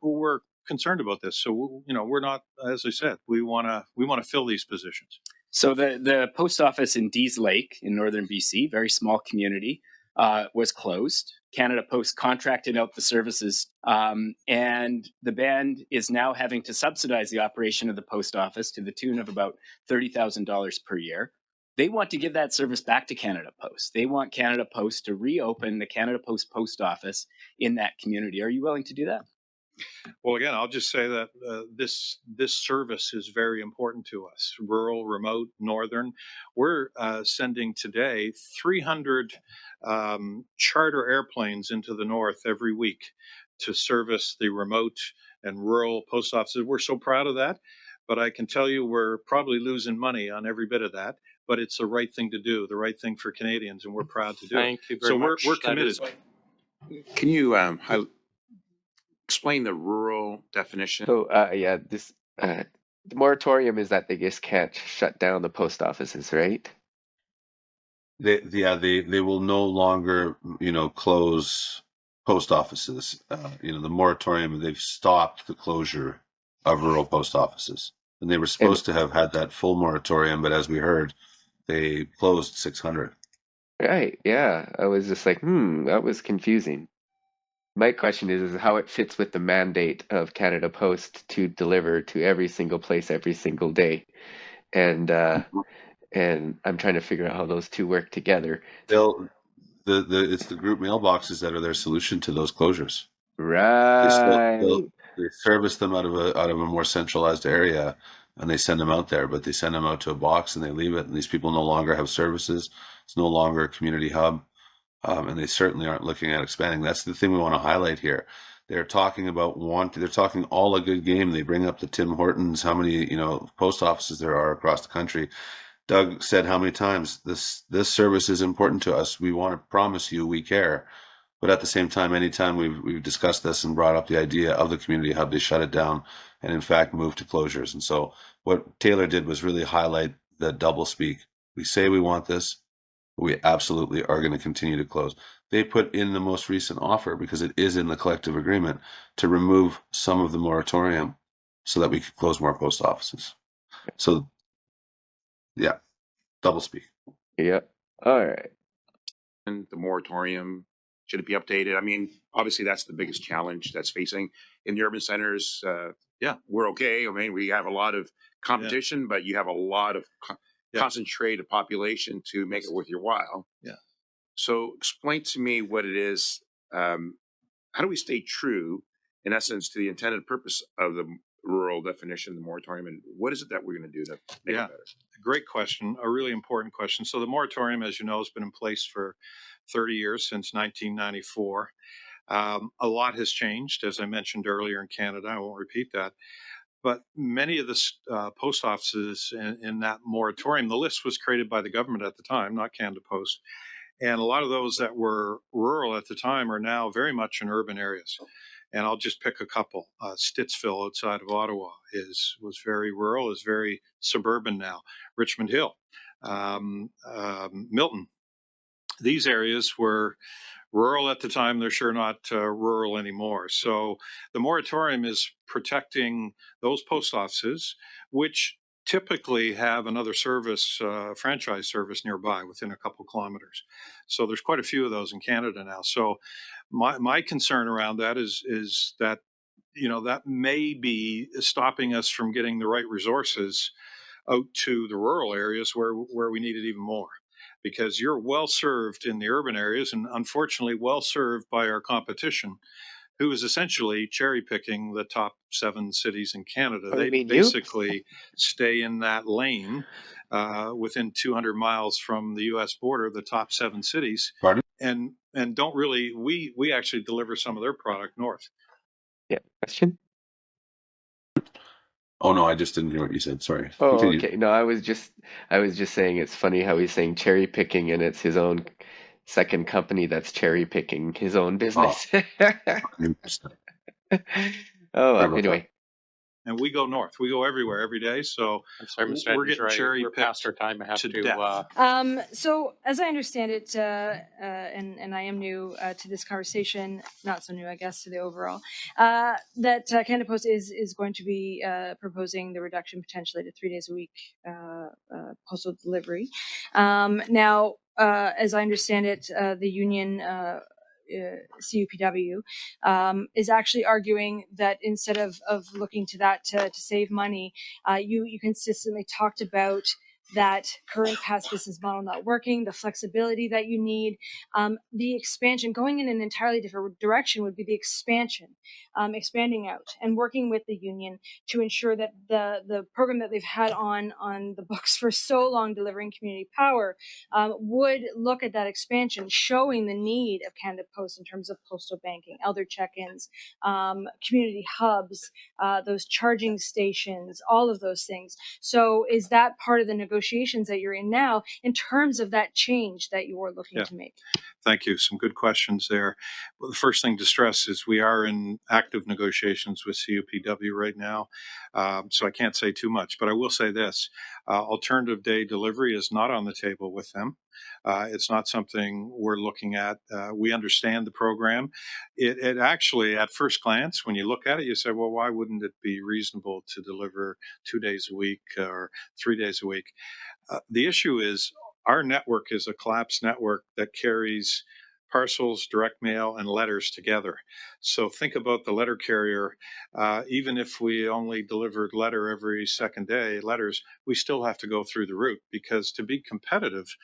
We're concerned about this, so we're not, as I said, we want to fill these positions. So the post office in Dease Lake in northern BC, very small community, was closed. Canada Post contracted out the services, and the band is now having to subsidize the operation of the post office to the tune of about $30,000 per year. They want to give that service back to Canada Post. They want Canada Post to reopen the Canada Post post office in that community. Are you willing to do that? Well, again, I'll just say that this service is very important to us. Rural, remote, northern. We're sending today 300 charter airplanes into the north every week to service the remote and rural post offices. We're so proud of that, but I can tell you we're probably losing money on every bit of that. But it's the right thing to do, the right thing for Canadians, and we're proud to do it. Thank you very much. We're committed. Can you explain the rural definition? So this the moratorium is that they just can't shut down the post offices, right? They will no longer, close post offices. The moratorium, they've stopped the closure of rural post offices. And they were supposed to have had that full moratorium, but as we heard, they closed 600. Right. Yeah. I was just like, that was confusing. My question is how it fits with the mandate of Canada Post to deliver to every single place every single day. And I'm trying to figure out how those two work together. It's the group mailboxes that are their solution to those closures. Right. They service them out of a more centralized area, and they send them out there, but they send them out to a box and they leave it, and these people no longer have services. It's no longer a community hub, and they certainly aren't looking at expanding. That's the thing we want to highlight here. They're talking about they're talking all a good game. They bring up the Tim Hortons, how many post offices there are across the country. Doug said how many times this service is important to us. We want to promise you we care. But at the same time, anytime we've discussed this and brought up the idea of the community hub, they shut it down and in fact move to closures. And so what Taylor did was really highlight the double speak. We say we want this, but we absolutely are going to continue to close. They put in the most recent offer, because it is in the collective agreement, to remove some of the moratorium so that we could close more post offices. So yeah, double speak. Yep. All right. And the moratorium, should it be updated? I mean, obviously that's the biggest challenge that's facing in the urban centers. We're okay. I mean, we have a lot of competition, but you have a lot of concentrated population to make it worth your while. Yeah. So explain to me what it is. How do we stay true, in essence, to the intended purpose of the rural definition, the moratorium, and what is it that we're going to do to make it better? Great question, a really important question. So the moratorium, as you know, has been in place for 30 years, since 1994. A lot has changed, as I mentioned earlier, in Canada. I won't repeat that. But many of the post offices in that moratorium, the list was created by the government at the time, not Canada Post. And a lot of those that were rural at the time are now very much in urban areas. And I'll just pick a couple. Stittsville outside of Ottawa was very rural, is very suburban now. Richmond Hill, Milton. These areas were rural at the time. They're sure not rural anymore. So the moratorium is protecting those post offices, which typically have another service, franchise service nearby within a couple kilometers. So there's quite a few of those in Canada now. So my concern around that is that, that may be stopping us from getting the right resources out to the rural areas where we need it even more. Because you're well served in the urban areas, and unfortunately well served by our competition, who is essentially cherry picking the top 7 cities in Canada. They basically stay in that lane within 200 miles from the U.S. border, the top 7 cities. Pardon? And don't really, we actually deliver some of their product north. Yeah. Question? Oh no, I just didn't hear what you said. Sorry. Oh, Continue. okay. No, I was just saying it's funny how he's saying cherry picking, and it's his own second company that's cherry picking his own business. Anyway. And we go north. We go everywhere every day. So I'm sorry, Mr. we're getting cherry We're past our time. I have to to. death. So as I understand it, and I am new to this conversation, not so new, I guess, to the overall, that Canada Post is going to be proposing the reduction potentially to 3 days a week postal delivery. Now, as I understand it, the union CUPW is actually arguing that instead of looking to that to save money, you consistently talked about that current past business model not working, the flexibility that you need, the expansion, going in an entirely different direction would be the expansion, expanding out and working with the union to ensure that the program that they've had on the books for so long, delivering community power, would look at that expansion, showing the need of Canada Post in terms of postal banking, elder check-ins, community hubs, those charging stations, all of those things. So is that part of the negotiations that you're in now in terms of that change that you're looking to make? Thank you. Some good questions there. Well, the first thing to stress is we are in active negotiations with CUPW right now, so I can't say too much, but I will say this. Alternative day delivery is not on the table with them. It's not something we're looking at. We understand the program. It actually, at first glance, when you look at it, you say, well, why wouldn't it be reasonable to deliver 2 days a week or 3 days a week? The issue is our network is a collapsed network that carries parcels, direct mail, and letters together. So think about the letter carrier. Even if we only delivered letter every second day, letters, we still have to go through the route, because to be competitive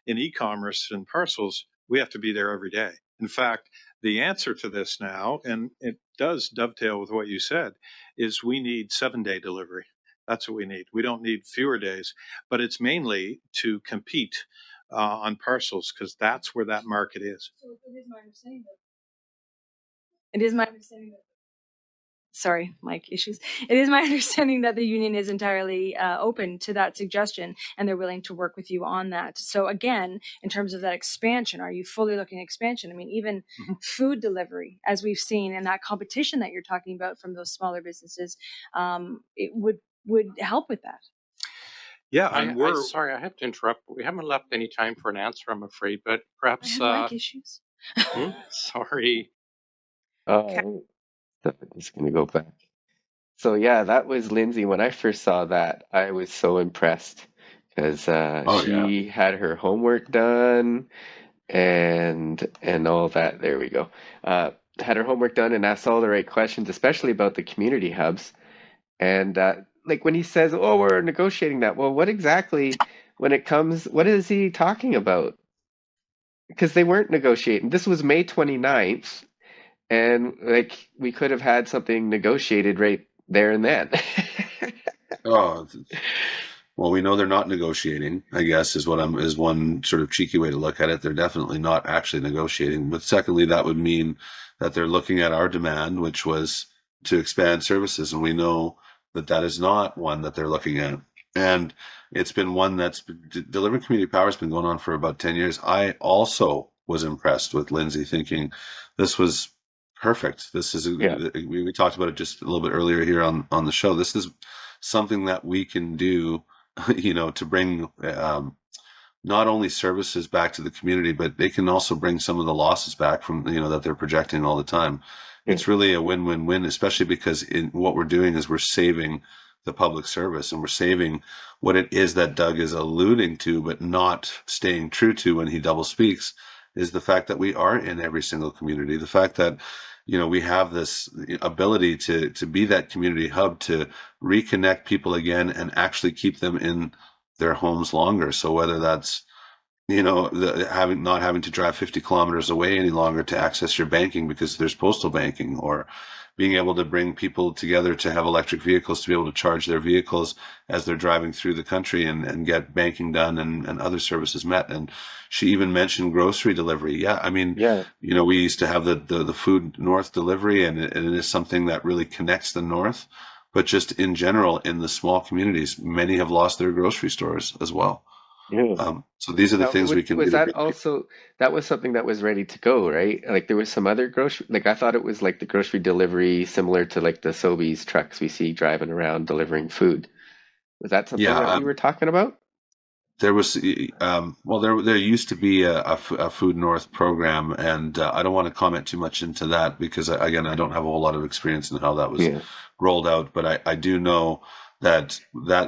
in e-commerce and parcels, we have to be there every day. In fact, the answer to this now, and it does dovetail with what you said, is we need 7-day delivery. That's what we need. We don't need fewer days, but it's mainly to compete on parcels, because that's where that market is. So it is my understanding that sorry, mic issues. It is my understanding that the union is entirely open to that suggestion, and they're willing to work with you on that. So again, in terms of that expansion, are you fully looking at expansion? I mean, even food delivery, as we've seen, and that competition that you're talking about from those smaller businesses, it would help with that. Yeah, sorry, I have to interrupt. We haven't left any time for an answer, I'm afraid, but perhaps... I have mic issues. Sorry. I'm just going to go back. So yeah, that was Lindsay. When I first saw that, I was so impressed, because she had her homework done and all that. There we go. Had her homework done and asked all the right questions, especially about the community hubs. And like when he says, "Oh, we're negotiating that," well, what exactly, when it comes, what is he talking about? Because they weren't negotiating. This was May 29th, and like we could have had something negotiated right there and then. Oh, well, we know they're not negotiating, I guess, is one sort of cheeky way to look at it. They're definitely not actually negotiating. But secondly, that would mean that they're looking at our demand, which was to expand services, and we know that that is not one that they're looking at. And it's been one that's delivering community power has been going on for about 10 years. I also was impressed with Lindsay, thinking this was perfect. This is we talked about it just a little bit earlier here on the show. This is something that we can do, to bring not only services back to the community, but they can also bring some of the losses back from that they're projecting all the time. It's really a win-win-win, especially because what we're doing is we're saving the public service, and we're saving what it is that Doug is alluding to, but not staying true to when he double speaks, is the fact that we are in every single community. The fact that, we have this ability to be that community hub, to reconnect people again and actually keep them in their homes longer. So whether that's, not having to drive 50 kilometers away any longer to access your banking because there's postal banking, or being able to bring people together to have electric vehicles to be able to charge their vehicles as they're driving through the country and get banking done and other services met. And she even mentioned grocery delivery. Yeah, I mean, we used to have the Food North delivery, and it is something that really connects the North. But just in general, in the small communities, many have lost their grocery stores as well. Yeah. So these are the things we can do. Was that also, that was something that was ready to go, right? Like there was some other grocery, like I thought it was like the grocery delivery similar to like the Sobeys trucks we see driving around delivering food. Was that something that we were talking about? There was, there used to be a Food North program, and I don't want to comment too much into that because, again, I don't have a whole lot of experience in how that was rolled out. But I do know that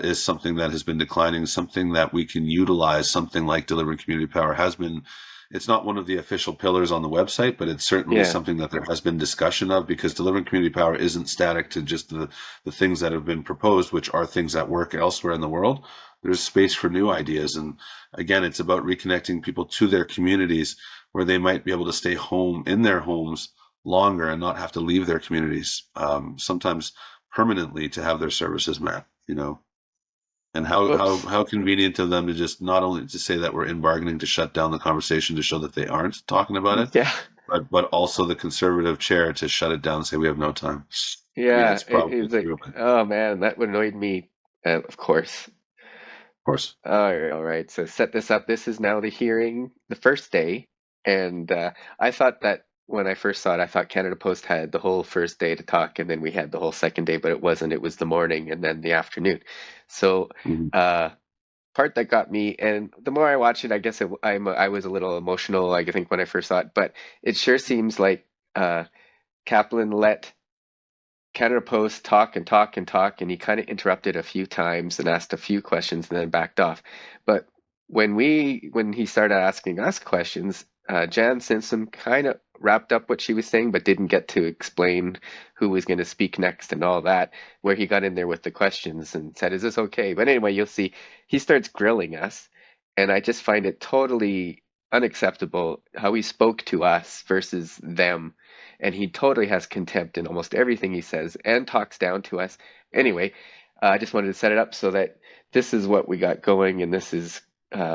is something that has been declining, something that we can utilize. Something like delivering community power has been, it's not one of the official pillars on the website, but it's certainly something that there has been discussion of, because delivering community power isn't static to just the things that have been proposed, which are things that work elsewhere in the world. There's space for new ideas. And again, it's about reconnecting people to their communities where they might be able to stay home in their homes longer and not have to leave their communities, sometimes permanently, to have their services met, and how convenient to them to just not only to say that we're in bargaining, to shut down the conversation, to show that they aren't talking about it, Yeah. but also the conservative chair to shut it down and say we have no time. Yeah, it's probably it's like, true, but oh man, that would annoy me. Of course. of course. All right. So set this up. This is now the hearing, the first day, and I thought that when I first saw it, I thought Canada Post had the whole first day to talk, and then we had the whole second day, but it wasn't. It was the morning and then the afternoon. So part that got me, and the more I watch it, I guess I was a little emotional, I think, when I first saw it, but it sure seems like Kaplan let Canada Post talk and talk and talk, and he kind of interrupted a few times and asked a few questions and then backed off. But when he started asking us questions, Jan Simpson kind of wrapped up what she was saying, but didn't get to explain who was going to speak next and all that, where he got in there with the questions and said, is this okay? But anyway, you'll see he starts grilling us, and I just find it totally unacceptable how he spoke to us versus them. And he totally has contempt in almost everything he says and talks down to us. Anyway, I just wanted to set it up so that this is what we got going, and this is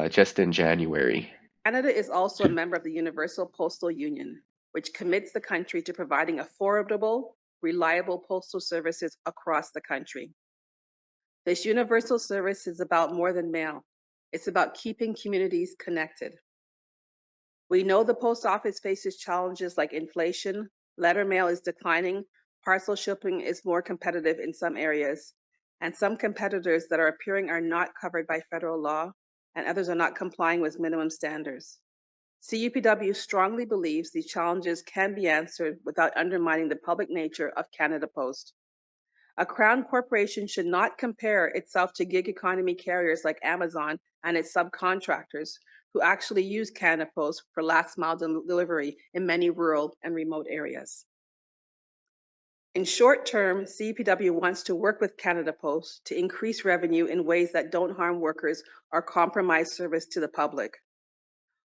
just in January. Canada is also a member of the Universal Postal Union, which commits the country to providing affordable, reliable postal services across the country. This universal service is about more than mail. It's about keeping communities connected. We know the post office faces challenges like inflation, letter mail is declining, parcel shipping is more competitive in some areas, and some competitors that are appearing are not covered by federal law, and others are not complying with minimum standards. CUPW strongly believes these challenges can be answered without undermining the public nature of Canada Post. A Crown corporation should not compare itself to gig economy carriers like Amazon and its subcontractors, who actually use Canada Post for last mile delivery in many rural and remote areas. In short term, CUPW wants to work with Canada Post to increase revenue in ways that don't harm workers or compromise service to the public.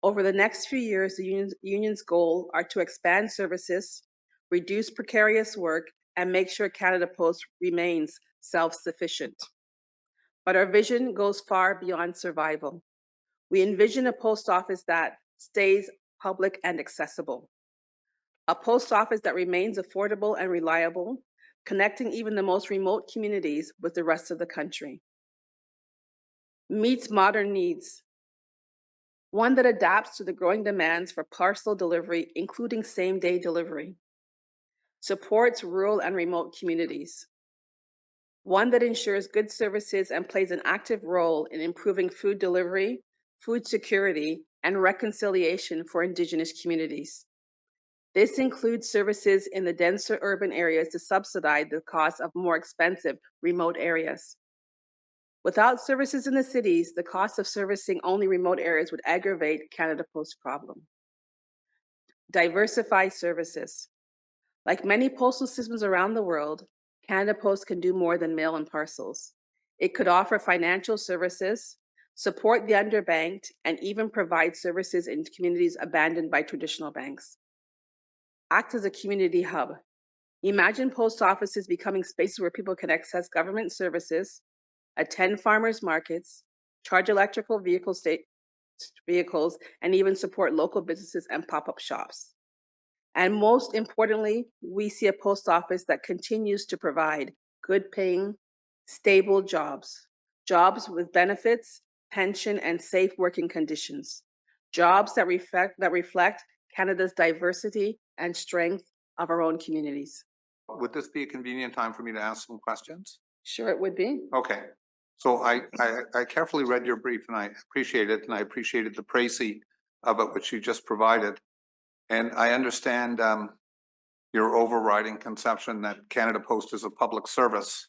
Over the next few years, the union's goal are to expand services, reduce precarious work, and make sure Canada Post remains self-sufficient. But our vision goes far beyond survival. We envision a post office that stays public and accessible. A post office that remains affordable and reliable, connecting even the most remote communities with the rest of the country. Meets modern needs. One that adapts to the growing demands for parcel delivery, including same-day delivery. Supports rural and remote communities. One that ensures good services and plays an active role in improving food delivery, food security, and reconciliation for Indigenous communities. This includes services in the denser urban areas to subsidize the cost of more expensive remote areas. Without services in the cities, the cost of servicing only remote areas would aggravate Canada Post's problem. Diversify services. Like many postal systems around the world, Canada Post can do more than mail and parcels. It could offer financial services, support the underbanked, and even provide services in communities abandoned by traditional banks. Act as a community hub. Imagine post offices becoming spaces where people can access government services, attend farmers markets, charge electrical vehicles, and even support local businesses and pop-up shops. And most importantly, we see a post office that continues to provide good paying, stable jobs with benefits, pension, and safe working conditions. Jobs that reflect Canada's diversity and strength of our own communities. Would this be a convenient time for me to ask some questions? Sure, it would be. Okay. So I carefully read your brief and I appreciate it, and I appreciated the précis of it which you just provided. And I understand your overriding conception that Canada Post is a public service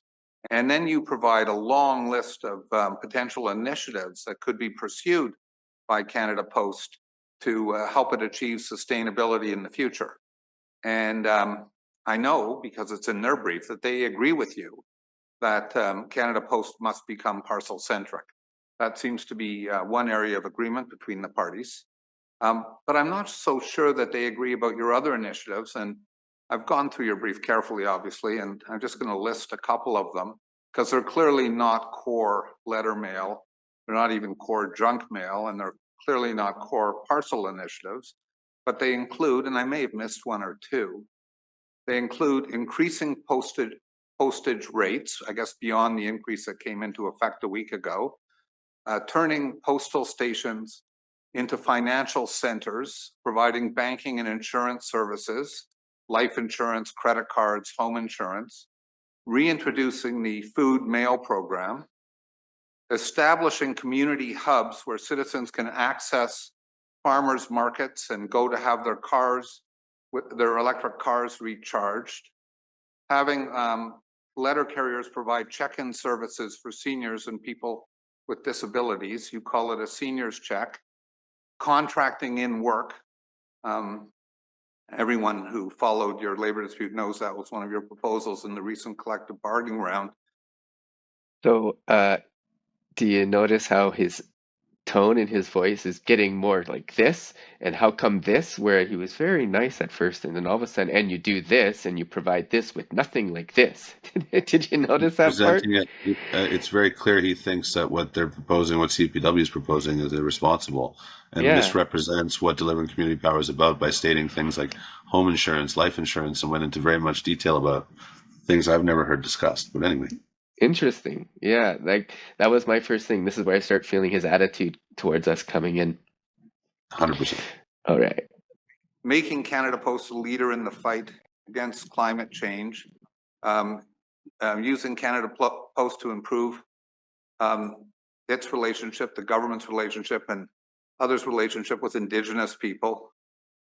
And then you provide a long list of potential initiatives that could be pursued by Canada Post to help it achieve sustainability in the future. And I know, because it's in their brief, that they agree with you that Canada Post must become parcel centric. That seems to be one area of agreement between the parties. But I'm not so sure that they agree about your other initiatives. And I've gone through your brief carefully, obviously, and I'm just going to list a couple of them because they're clearly not core letter mail. They're not even core junk mail, and they're clearly not core parcel initiatives. But they include, and I may have missed one or two, they include increasing postage rates, I guess beyond the increase that came into effect a week ago, turning postal stations into financial centers, providing banking and insurance services, life insurance, credit cards, home insurance, reintroducing the food mail program, establishing community hubs where citizens can access farmers markets and go to have their cars, with their electric cars recharged, having letter carriers provide check-in services for seniors and people with disabilities. You call it a seniors check. Contracting in work. Everyone who followed your labor dispute knows that was one of your proposals in the recent collective bargaining round. So, do you notice how his tone in his voice is getting more like this? And how come this, where he was very nice at first, and then all of a sudden, and you do this, and you provide this with nothing like this. Did you notice that part? Presenting it, it's very clear he thinks that what they're proposing, what CUPW is proposing, is irresponsible and Yeah. misrepresents what delivering community power is about by stating things like home insurance, life insurance, and went into very much detail about things I've never heard discussed. But anyway. Interesting. Yeah, like that was my first thing. This is where I start feeling his attitude towards us coming in. 100%. All right. Making Canada Post a leader in the fight against climate change, using Canada Post to improve its relationship, the government's relationship, and others' relationship with Indigenous people,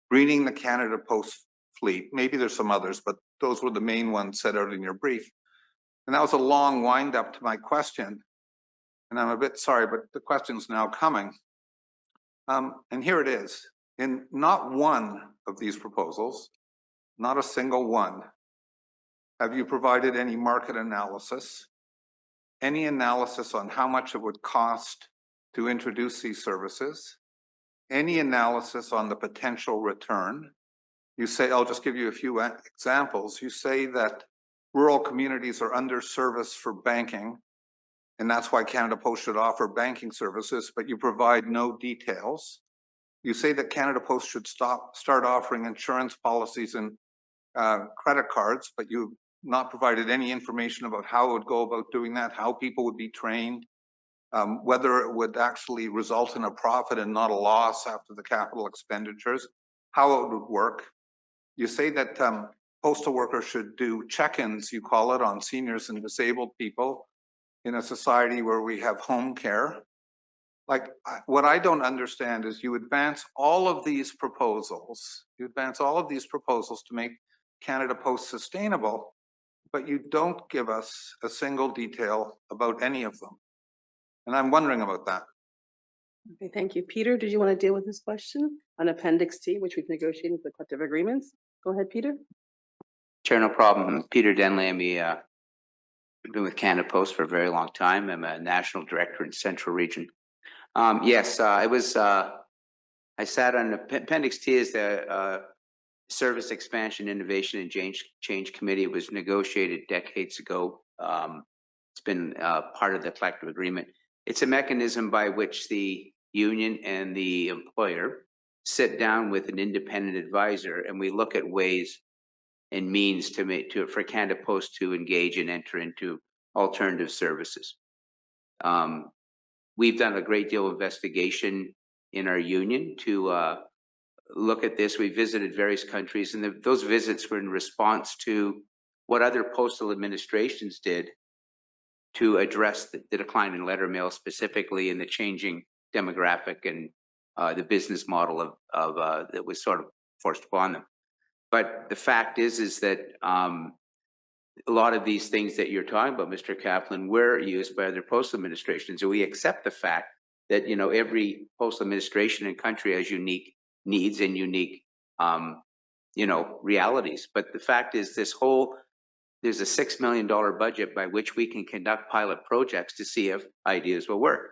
greening the Canada Post fleet. Maybe there's some others, but those were the main ones set out in your brief. And that was a long wind up to my question. And I'm a bit sorry, but the question's now coming. And here it is. In not one of these proposals, not a single one, have you provided any market analysis, any analysis on how much it would cost to introduce these services, any analysis on the potential return? You say, I'll just give you a few examples. You say that rural communities are underserviced for banking, and that's why Canada Post should offer banking services, but you provide no details. You say that Canada Post should start offering insurance policies and credit cards, but you've not provided any information about how it would go about doing that, how people would be trained, whether it would actually result in a profit and not a loss after the capital expenditures, how it would work. You say that postal workers should do check-ins, you call it, on seniors and disabled people in a society where we have home care. Like, what I don't understand is you advance all of these proposals, to make Canada Post sustainable, but you don't give us a single detail about any of them. And I'm wondering about that. Okay, thank you. Peter, did you want to deal with this question on Appendix T, which we've negotiated with the collective agreements? Go ahead, Peter. Chair, no problem. Peter Denley. I've been with Canada Post for a very long time. I'm a national director in Central Region. Yes, I sat on Appendix T as the Service Expansion, Innovation, and Change Committee. It was negotiated decades ago. It's been part of the collective agreement. It's a mechanism by which the union and the employer sit down with an independent advisor, and we look at ways and means for Canada Post to engage and enter into alternative services. We've done a great deal of investigation in our union to look at this. We visited various countries, and those visits were in response to what other postal administrations did to address the decline in letter mail, specifically in the changing demographic and the business model of that was sort of forced upon them. But the fact is that a lot of these things that you're talking about, Mr. Kaplan, were used by other postal administrations. So we accept the fact that, you know, every postal administration and country has unique needs and unique, you know, realities. But the fact is, there's a $6 million budget by which we can conduct pilot projects to see if ideas will work.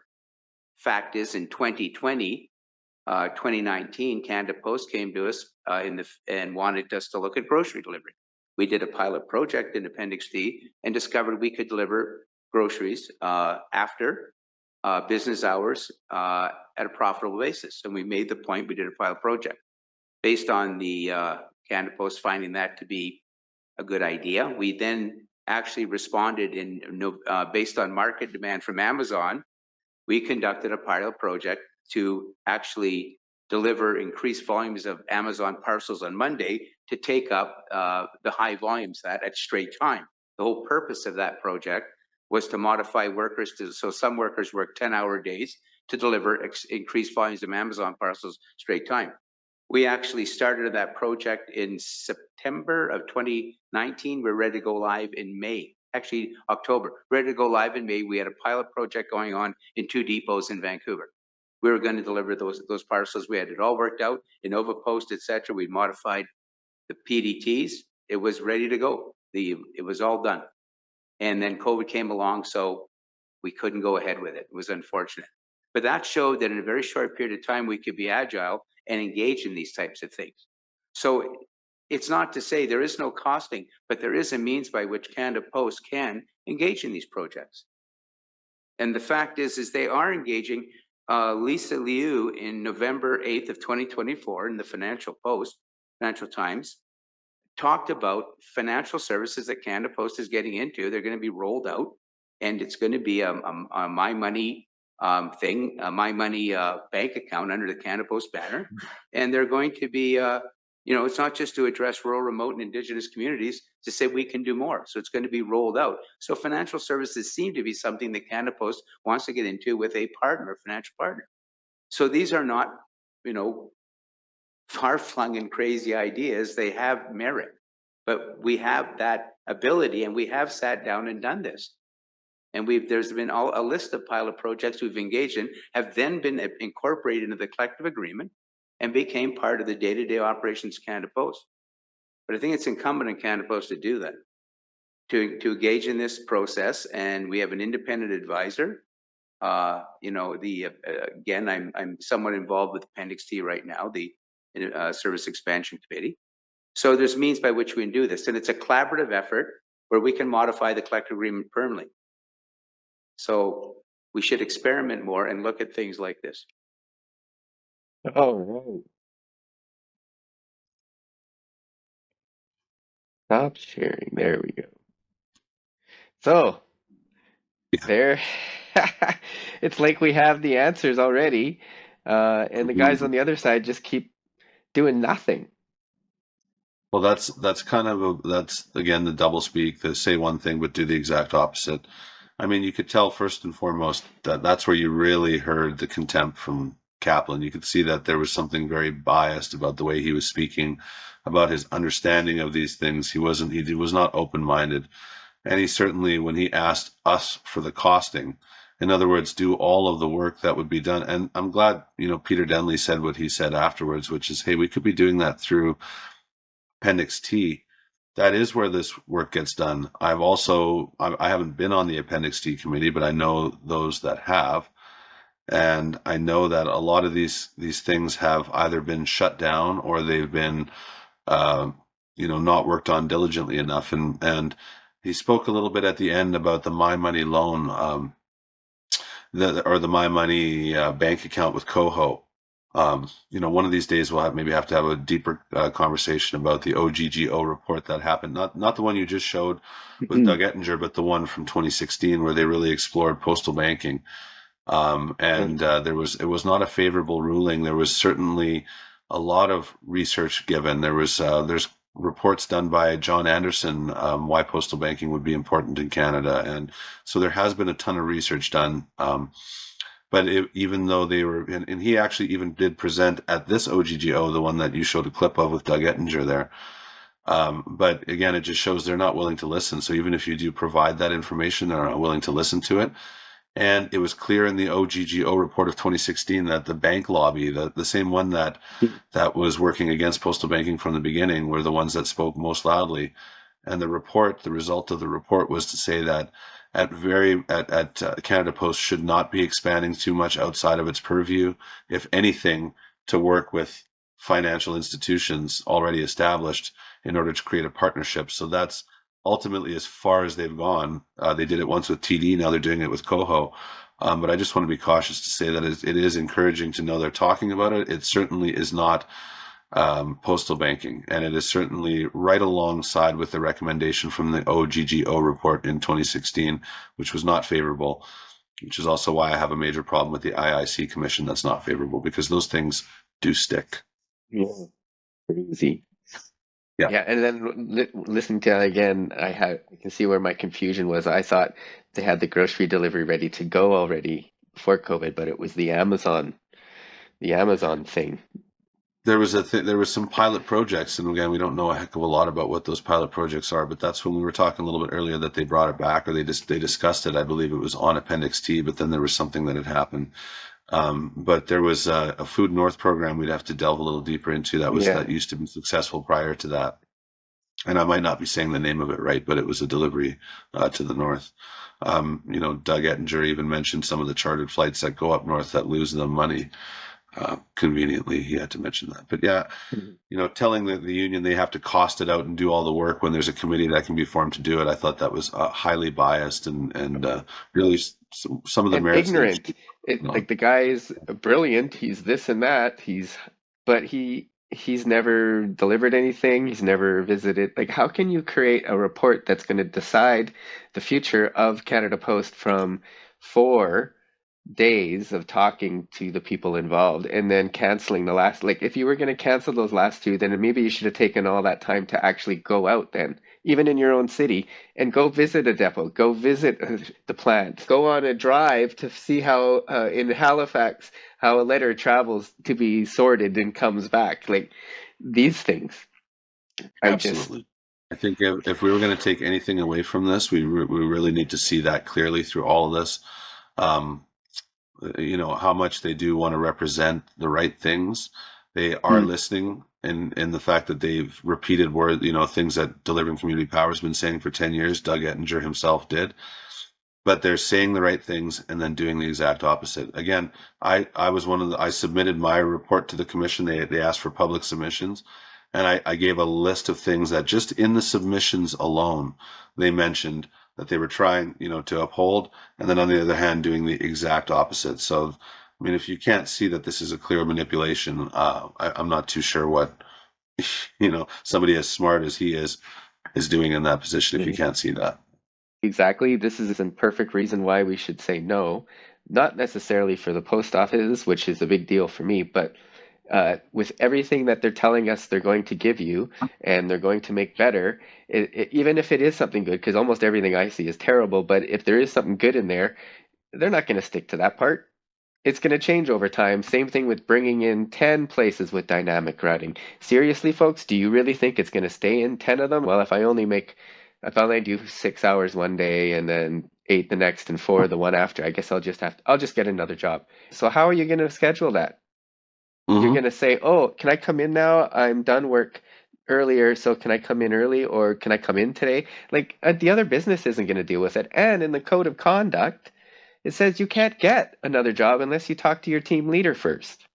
Fact is, in 2020, 2019, Canada Post came to us and wanted us to look at grocery delivery. We did a pilot project in Appendix D and discovered we could deliver groceries after business hours at a profitable basis. And we made the point, we did a pilot project. Based on the Canada Post finding that to be a good idea, we then actually responded based on market demand from Amazon. We conducted a pilot project to actually deliver increased volumes of Amazon parcels on Monday to take up the high volumes at straight time. The whole purpose of that project was to modify workers so some workers work 10-hour days to deliver increased volumes of Amazon parcels straight time. We actually started that project in September of 2019. We're ready to go live in May. Actually, October. Ready to go live in May. We had a pilot project going on in 2 depots in Vancouver. We were going to deliver those parcels. We had it all worked out, Innova Post, etc. We modified the PDTs. It was ready to go. It was all done. And then COVID came along, so we couldn't go ahead with it. It was unfortunate. But that showed that in a very short period of time, we could be agile and engage in these types of things. So it's not to say there is no costing, but there is a means by which Canada Post can engage in these projects. And the fact is they are engaging. Lisa Liu in November 8th of 2024 in the Financial Times, talked about financial services that Canada Post is getting into. They're going to be rolled out, and it's going to be a My Money thing, a My Money bank account under the Canada Post banner. And they're going to be, you know, it's not just to address rural, remote, and Indigenous communities, to say we can do more. So it's going to be rolled out. So financial services seem to be something that Canada Post wants to get into with a financial partner. So these are not, you know, far-flung and crazy ideas. They have merit. But we have that ability, and we have sat down and done this. And there's been a list of pilot projects we've engaged in, have then been incorporated into the collective agreement and became part of the day-to-day operations of Canada Post. But I think it's incumbent on Canada Post to do that, to engage in this process. And we have an independent advisor. You know, again, I'm somewhat involved with Appendix T right now, the Service Expansion Committee. So there's means by which we can do this. And it's a collaborative effort where we can modify the collective agreement permanently. So we should experiment more and look at things like this. All right. Stop sharing. There we go. So there, it's like we have the answers already, and the guys on the other side just keep doing nothing. Well, that's kind of that's again the double speak, the say one thing but do the exact opposite. I mean, you could tell first and foremost that that's where you really heard the contempt from Kaplan. You could see that there was something very biased about the way he was speaking, about his understanding of these things. He was not open-minded. And he certainly, when he asked us for the costing, in other words, do all of the work that would be done. And I'm glad, you know, Peter Denley said what he said afterwards, which is, hey, we could be doing that through Appendix T. That is where this work gets done. I haven't been on the Appendix T committee, but I know those that have. And I know that a lot of these things have either been shut down or they've been, you know, not worked on diligently enough. And he spoke a little bit at the end about the My Money loan, the My Money bank account with Coho. You know, one of these days we'll maybe have to have a deeper conversation about the OGGO report that happened. Not the one you just showed with Doug Ettinger, but the one from 2016 where they really explored postal banking. It was not a favorable ruling. There was certainly a lot of research given. There's reports done by John Anderson, why postal banking would be important in Canada. And so there has been a ton of research done. But even though they were, and he actually even did present at this OGGO, the one that you showed a clip of with Doug Ettinger there, But again, it just shows they're not willing to listen. So even if you do provide that information, they're not willing to listen to it. And it was clear in the OGGO report of 2016 that the bank lobby, the same one that was working against postal banking from the beginning, were the ones that spoke most loudly. And the result of the report was to say that Canada Post should not be expanding too much outside of its purview. If anything, to work with financial institutions already established in order to create a partnership. So that's ultimately as far as they've gone. They did it once with TD, now they're doing it with Coho. But I just want to be cautious to say that it is encouraging to know they're talking about it. It certainly is not postal banking, and it is certainly right alongside with the recommendation from the OGGO report in 2016, which was not favorable, which is also why I have a major problem with the IIC Commission that's not favorable, because those things do stick. Yeah, crazy. Yeah, and then listening to that again, I can see where my confusion was. I thought they had the grocery delivery ready to go already before COVID, but it was the Amazon thing. There was some pilot projects, and again, we don't know a heck of a lot about what those pilot projects are, but that's when we were talking a little bit earlier that they brought it back, or they discussed it. I believe it was on Appendix T, but then there was something that had happened. But there was a Food North program we'd have to delve a little deeper into that used to be successful prior to that. And I might not be saying the name of it right, but it was a delivery to the north. Doug Ettinger even mentioned some of the chartered flights that go up north that lose them money. Conveniently, he had to mention that. But yeah, telling the union they have to cost it out and do all the work when there's a committee that can be formed to do it, I thought that was highly biased and really some of the merits. Ignorant. Like the guy is brilliant. He's this and that. But he's never delivered anything. He's never visited. Like, how can you create a report that's going to decide the future of Canada Post from 4 days of talking to the people involved and then canceling the last? Like, if you were going to cancel those last 2, then maybe you should have taken all that time to actually go out then, even in your own city, and go visit a depot, go visit the plant, go on a drive to see how in Halifax, how a letter travels to be sorted and comes back. Like, these things. Absolutely. I think if we were going to take anything away from this, we really need to see that clearly through all of this. How much they do want to represent the right things. They are listening, in the fact that they've repeated things that Delivering Community Power has been saying for 10 years. Doug Ettinger himself did. But they're saying the right things and then doing the exact opposite. Again, I submitted my report to the commission. They asked for public submissions, and I gave a list of things that just in the submissions alone, they mentioned that they were trying, to uphold, and then on the other hand, doing the exact opposite. So, I mean, if you can't see that this is a clear manipulation, I'm not too sure what, somebody as smart as he is doing in that position if you can't see that. Exactly. This is a perfect reason why we should say no, not necessarily for the post office, which is a big deal for me, but with everything that they're telling us they're going to give you and they're going to make better, even if it is something good, because almost everything I see is terrible, but if there is something good in there, they're not going to stick to that part. It's going to change over time. Same thing with bringing in 10 places with dynamic routing. Seriously, folks, do you really think it's going to stay in 10 of them? Well, if I only do 6 hours one day and then 8 the next and 4 the one after, I guess I'll just get another job. So how are you going to schedule that? You're going to say, oh, can I come in now? I'm done work earlier, so can I come in early, or can I come in today? Like, the other business isn't going to deal with it. And in the code of conduct, it says you can't get another job unless you talk to your team leader first.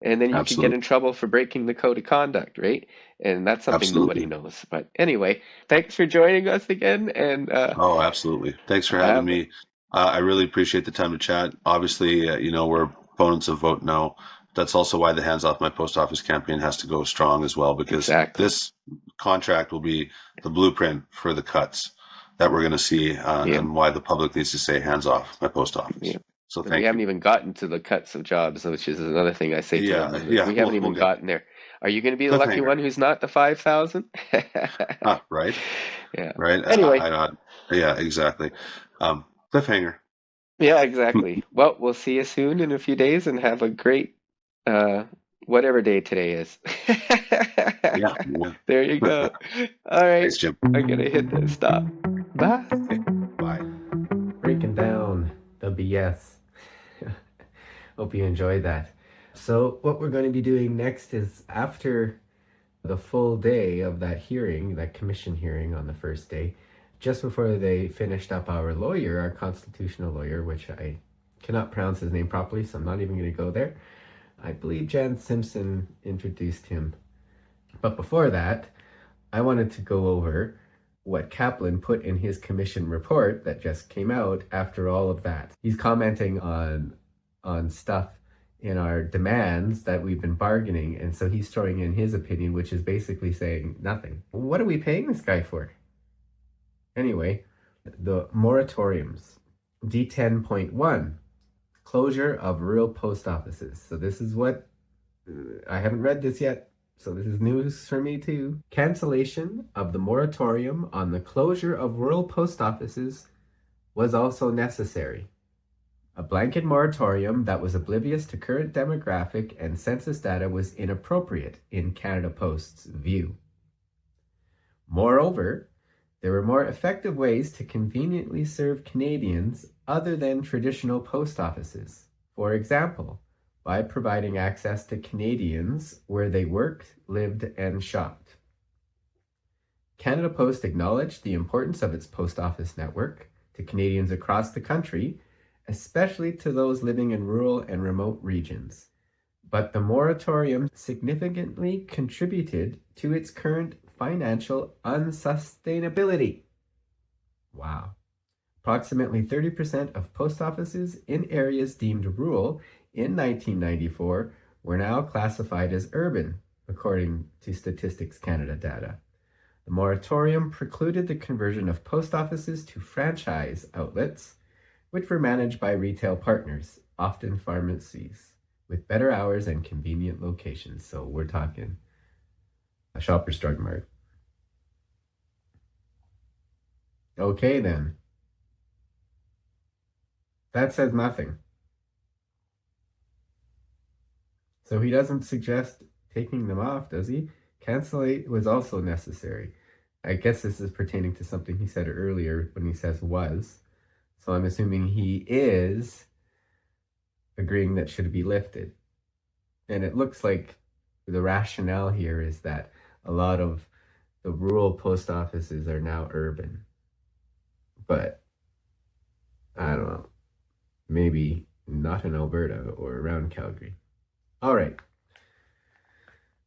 And then you can get in trouble for breaking the code of conduct, right? And that's something nobody knows. But anyway, thanks for joining us again. And oh, absolutely. Thanks for having me. I really appreciate the time to chat. Obviously, we're opponents of vote no. That's also why the Hands Off My Post Office campaign has to go strong as well, because this contract will be the blueprint for the cuts that we're going to see, and why the public needs to say hands off my post office. Yeah. So we haven't even gotten to the cuts of jobs, which is another thing I say to them. We haven't even gotten there. Are you going to be the lucky one who's not the 5,000? Right. Yeah. Right. Anyway. Yeah, exactly. Cliffhanger. Yeah, exactly. Well, we'll see you soon in a few days, and have a great whatever day today is. Yeah. There you go. All right. Thanks, Jim. I'm gonna hit that stop. Bye. Bye. Breaking down the BS. Hope you enjoyed that. So what we're going to be doing next is, after the full day of that hearing, that commission hearing on the first day, just before they finished up our lawyer, our constitutional lawyer, which I cannot pronounce his name properly, so I'm not even going to go there. I believe Jan Simpson introduced him. But before that, I wanted to go over what Kaplan put in his commission report that just came out after all of that. He's commenting on stuff in our demands that we've been bargaining, and so he's throwing in his opinion, which is basically saying nothing. What are we paying this guy for? Anyway, the moratoriums. D10.1, closure of rural post offices. So this is what, I haven't read this yet, so this is news for me too. Cancellation of the moratorium on the closure of rural post offices was also necessary. A blanket moratorium that was oblivious to current demographic and census data was inappropriate in Canada Post's view. Moreover, there were more effective ways to conveniently serve Canadians other than traditional post offices. For example, by providing access to Canadians where they worked, lived, and shopped. Canada Post acknowledged the importance of its post office network to Canadians across the country, especially to those living in rural and remote regions. But the moratorium significantly contributed to its current financial unsustainability. Wow. Approximately 30% of post offices in areas deemed rural in 1994 were now classified as urban, according to Statistics Canada data. The moratorium precluded the conversion of post offices to franchise outlets, which were managed by retail partners, often pharmacies, with better hours and convenient locations. So we're talking a Shoppers Drug Mart. Okay then. That says nothing. So he doesn't suggest taking them off, does he? Cancellate was also necessary. I guess this is pertaining to something he said earlier when he says was. So I'm assuming he is agreeing that should be lifted. And it looks like the rationale here is that a lot of the rural post offices are now urban. But I don't know. Maybe not in Alberta or around Calgary. All right.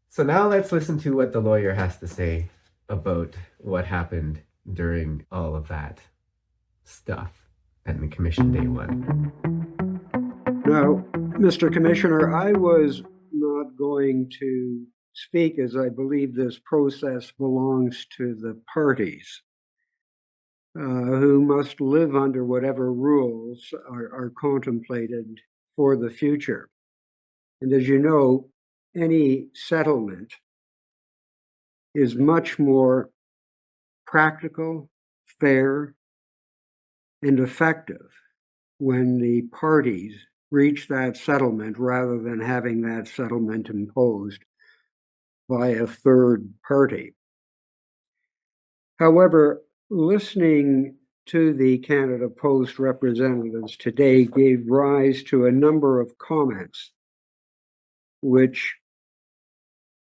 So now let's listen to what the lawyer has to say about what happened during all of that stuff at the commission day one. Now, Mr. Commissioner, I was not going to speak, as I believe this process belongs to the parties, who must live under whatever rules are contemplated for the future. And as you know, any settlement is much more practical, fair, and effective when the parties reach that settlement rather than having that settlement imposed by a third party. However, listening to the Canada Post representatives today gave rise to a number of comments which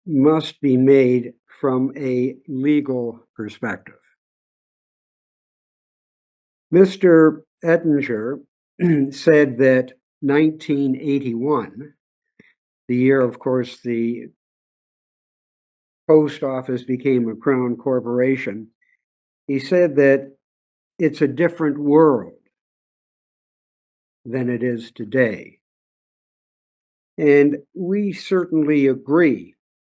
must be made from a legal perspective. Mr. Ettinger said that 1981, the year, of course, the post office became a crown corporation, he said that it's a different world than it is today. And we certainly agree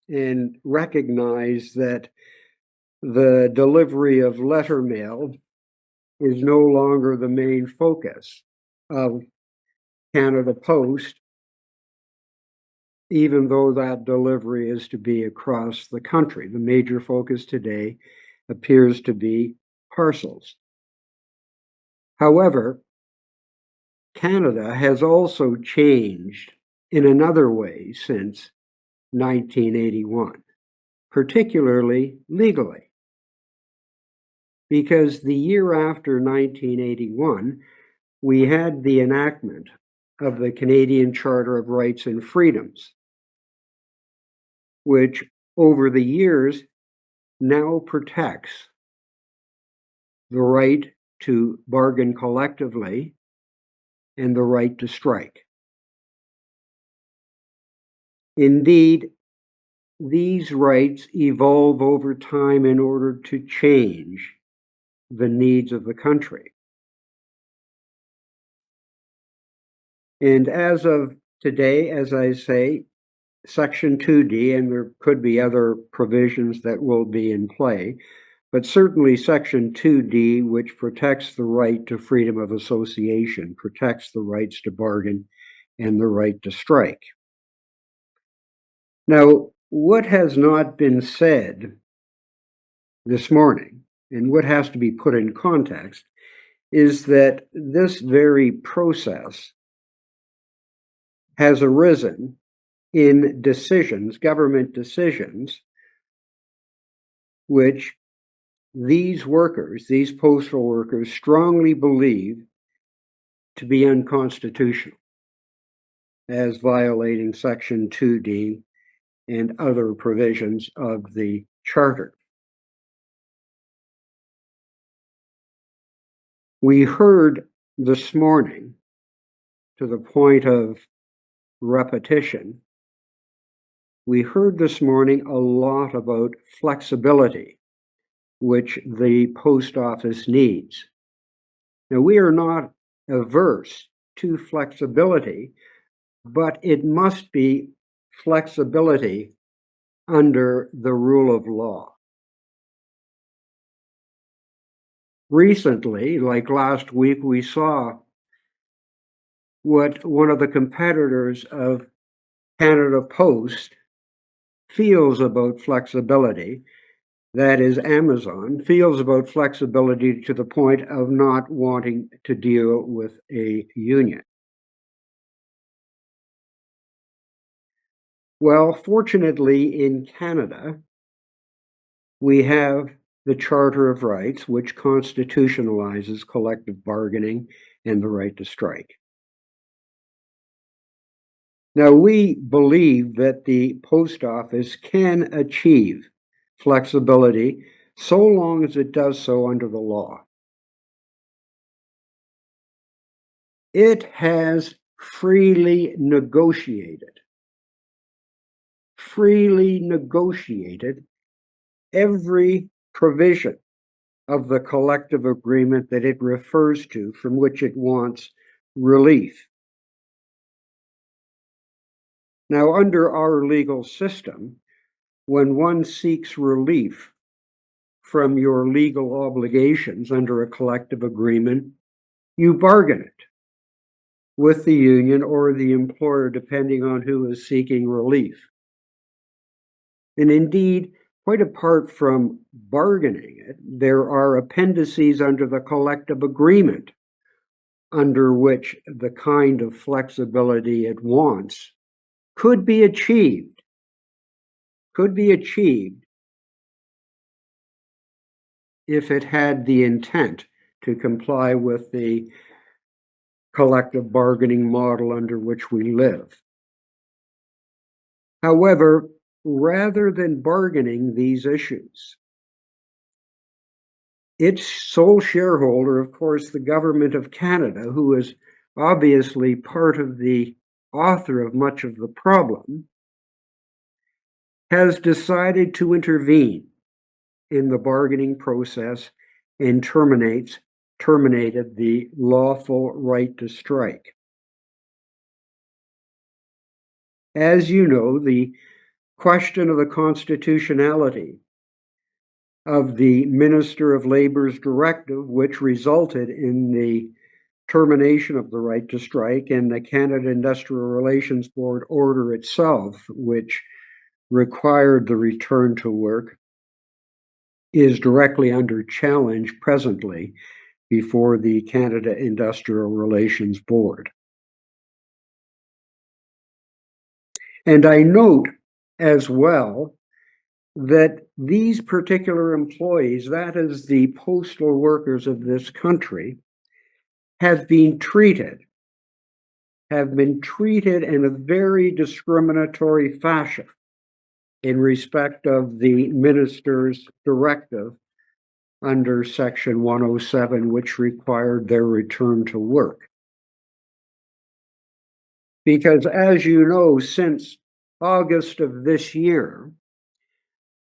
and recognize that the delivery of letter mail is no longer the main focus of Canada Post, even though that delivery is to be across the country. The major focus today appears to be parcels. However, Canada has also changed in another way since 1981, particularly legally. Because the year after 1981, we had the enactment of the Canadian Charter of Rights and Freedoms, which over the years now protects the right to bargain collectively and the right to strike. Indeed, these rights evolve over time in order to change the needs of the country. And as of today, as I say, Section 2D, and there could be other provisions that will be in play, but certainly Section 2D, which protects the right to freedom of association, protects the rights to bargain and the right to strike. Now, what has not been said this morning, and what has to be put in context, is that this very process has arisen in decisions, government decisions, which these workers, these postal workers, strongly believe to be unconstitutional as violating Section 2D and other provisions of the Charter. We heard this morning, to the point of repetition, we heard this morning a lot about flexibility, which the post office needs. Now, we are not averse to flexibility, but it must be flexibility under the rule of law. Recently, like last week, we saw what one of the competitors of Canada Post feels about flexibility. That is, Amazon feels about flexibility to the point of not wanting to deal with a union. Well, fortunately, in Canada, we have the Charter of Rights, which constitutionalizes collective bargaining and the right to strike. Now, we believe that the post office can achieve flexibility so long as it does so under the law. It has freely negotiated every provision of the collective agreement that it refers to, from which it wants relief. Now, under our legal system, when one seeks relief from your legal obligations under a collective agreement, you bargain it with the union or the employer, depending on who is seeking relief. And indeed, quite apart from bargaining it, there are appendices under the collective agreement under which the kind of flexibility it wants could be achieved if it had the intent to comply with the collective bargaining model under which we live. However, rather than bargaining these issues, its sole shareholder, of course, the Government of Canada, who is obviously part of the author of much of the problem, has decided to intervene in the bargaining process and terminated the lawful right to strike. As you know, the question of the constitutionality of the Minister of Labor's directive, which resulted in the termination of the right to strike, and the Canada Industrial Relations Board order itself, which required the return to work, is directly under challenge presently before the Canada Industrial Relations Board. And I note as well that these particular employees, that is the postal workers of this country, have been treated in a very discriminatory fashion in respect of the minister's directive under Section 107, which required their return to work. Because as you know, since August of this year,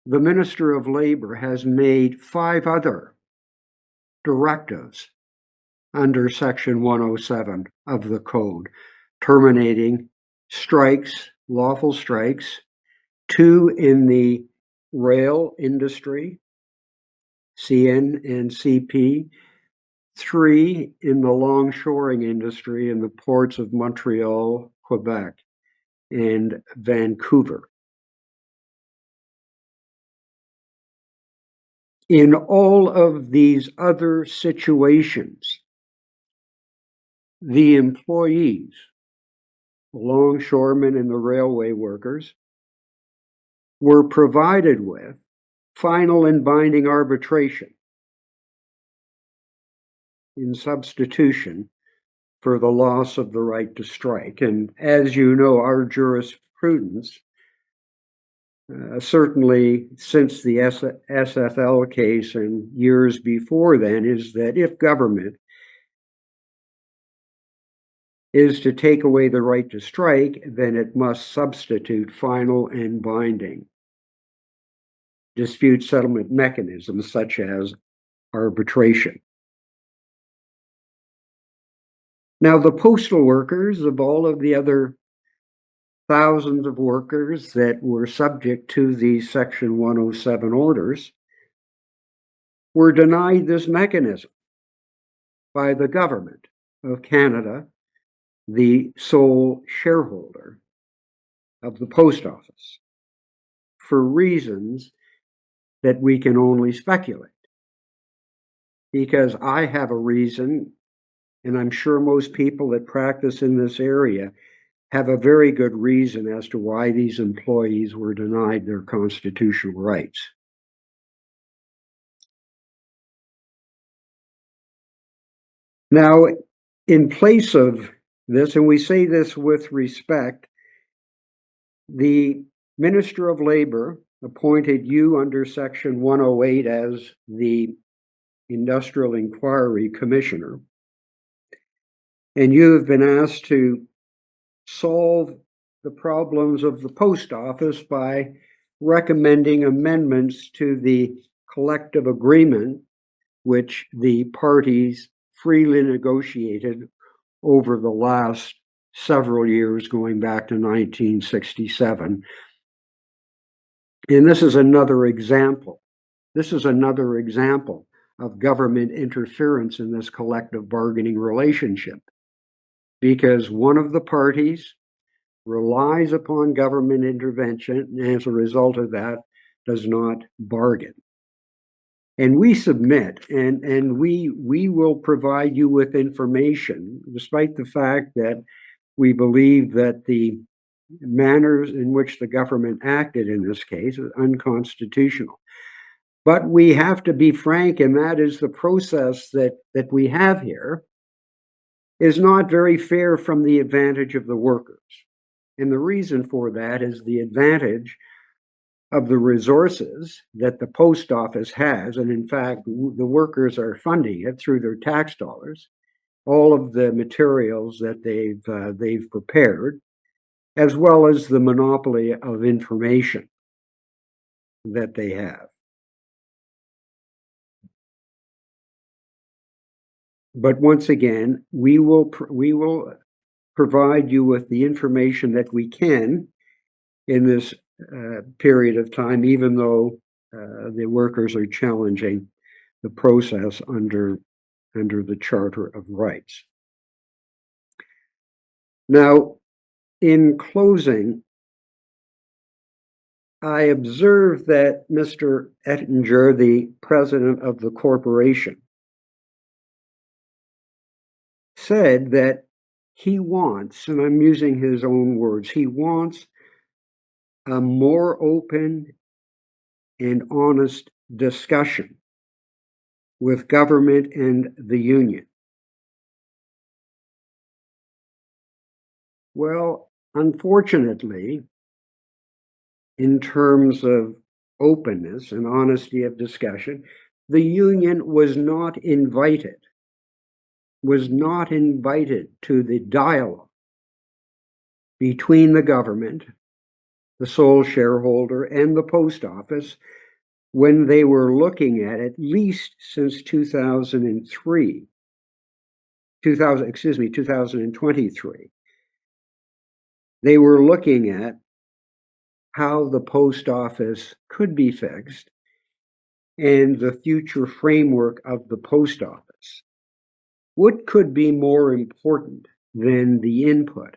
the Minister of Labor has made 5 other directives under Section 107 of the Code, terminating strikes, lawful strikes, 2 in the rail industry, CN and CP, 3 in the longshoring industry in the ports of Montreal, Quebec, and Vancouver. In all of these other situations, the employees, the longshoremen and the railway workers, were provided with final and binding arbitration in substitution for the loss of the right to strike. And as you know, our jurisprudence, certainly since the SFL case and years before then, is that if government is to take away the right to strike, then it must substitute final and binding dispute settlement mechanisms such as arbitration. Now, the postal workers of all of the other thousands of workers that were subject to the Section 107 orders were denied this mechanism by the government of Canada, the sole shareholder of the post office, for reasons that we can only speculate. Because I have a reason, and I'm sure most people that practice in this area have a very good reason as to why these employees were denied their constitutional rights. Now, in place of this, and we say this with respect, the Minister of Labor appointed you under Section 108 as the Industrial Inquiry Commissioner, and you have been asked to solve the problems of the post office by recommending amendments to the collective agreement which the parties freely negotiated over the last several years, going back to 1967. And this is another example. This is another example of government interference in this collective bargaining relationship, because one of the parties relies upon government intervention and as a result of that does not bargain. And we submit, and we will provide you with information, despite the fact that we believe that the manners in which the government acted in this case is unconstitutional. But we have to be frank, and that is the process that we have here is not very fair from the advantage of the workers. And the reason for that is the advantage of the resources that the post office has, and in fact, the workers are funding it through their tax dollars, all of the materials that they've prepared, as well as the monopoly of information that they have. But once again, we will provide you with the information that we can in this period of time, even though the workers are challenging the process under the Charter of Rights. Now, in closing, I observe that Mr. Ettinger, the president of the corporation, said that he wants, and I'm using his own words, he wants a more open and honest discussion with government and the union? Well, unfortunately, in terms of openness and honesty of discussion, the union was not invited to the dialogue between the government, the sole shareholder, and the post office when they were looking at least since 2023. They were looking at how the post office could be fixed and the future framework of the post office. What could be more important than the input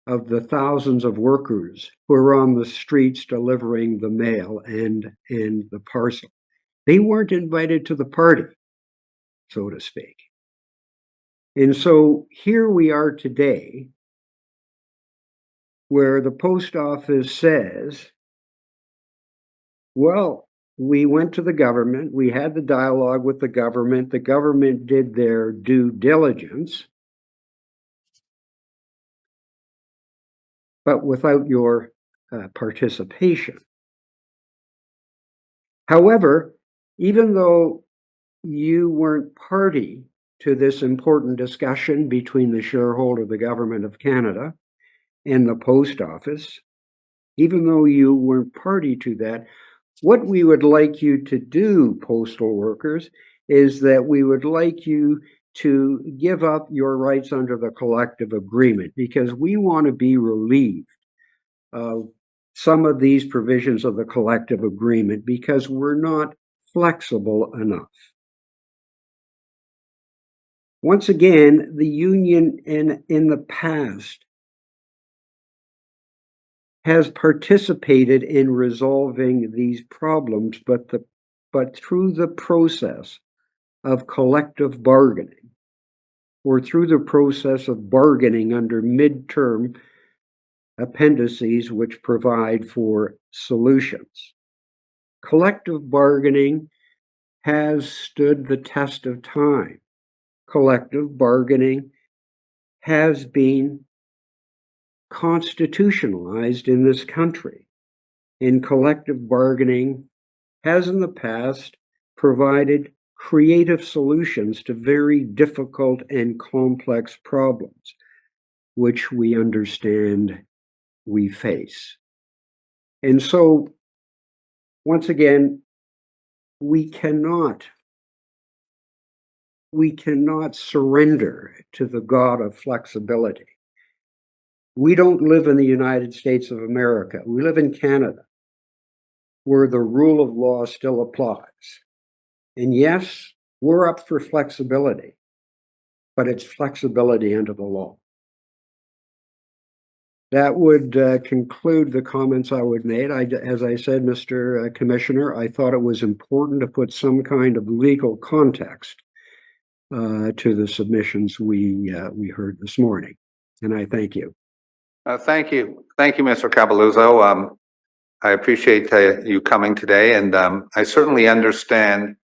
of the thousands of workers who are on the streets delivering the mail and the parcel? They weren't invited to the party, so to speak. And so here we are today, where the post office says, well, we went to the government, we had the dialogue with the government did their due diligence, but without your participation. However, even though you weren't party to this important discussion between the shareholder, the Government of Canada, and the post office, even though you weren't party to that, what we would like you to do, postal workers, is that we would like you to give up your rights under the collective agreement, because we want to be relieved of some of these provisions of the collective agreement because we're not flexible enough. Once again, the union in the past has participated in resolving these problems, but through the process of collective bargaining, or through the process of bargaining under midterm appendices which provide for solutions. Collective bargaining has stood the test of time. Collective bargaining has been constitutionalized in this country, and collective bargaining has in the past provided creative solutions to very difficult and complex problems, which we understand we face. And so, once again, we cannot surrender to the God of flexibility. We don't live in the United States of America. We live in Canada, where the rule of law still applies. And yes, we're up for flexibility, but it's flexibility under the law. That would conclude the comments I would make. As I said, Mr. Commissioner, I thought it was important to put some kind of legal context to the submissions we heard this morning, and I thank you. Thank you, Mr. Capeluzzo. I appreciate you coming today, and I certainly understand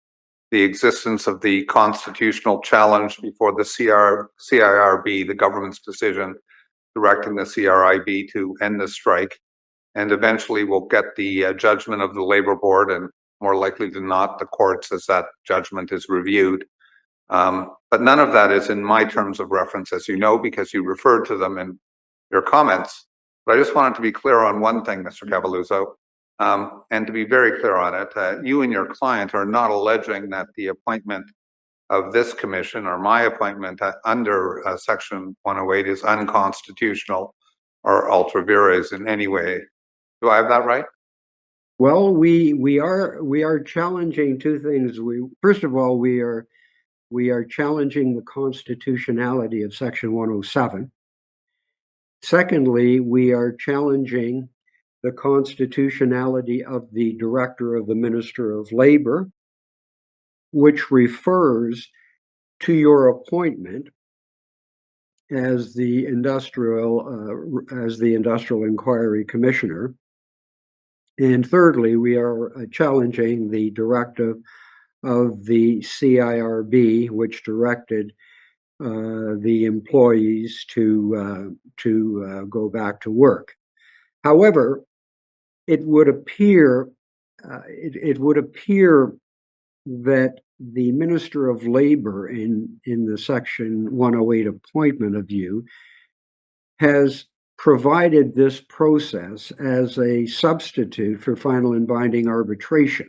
the existence of the constitutional challenge before the CIRB, the government's decision directing the CRIB to end the strike, and eventually we'll get the judgment of the labor board, and more likely than not the courts as that judgment is reviewed. But none of that is in my terms of reference, as you know, because you referred to them in your comments. But I just wanted to be clear on one thing, Mr. Capeluzzo, and to be very clear on it, you and your client are not alleging that the appointment of this commission or my appointment under Section 108 is unconstitutional or ultra vires in any way. Do I have that right? Well, we are challenging two things. First of all, we are challenging the constitutionality of Section 107. Secondly, we are challenging the constitutionality of the Director of the Minister of Labor, which refers to your appointment as the Industrial Inquiry Commissioner And thirdly, we are challenging the directive of the CIRB, which directed the employees to go back to work. However, it would appear that the Minister of Labor in the Section 108 appointment of you has provided this process as a substitute for final and binding arbitration,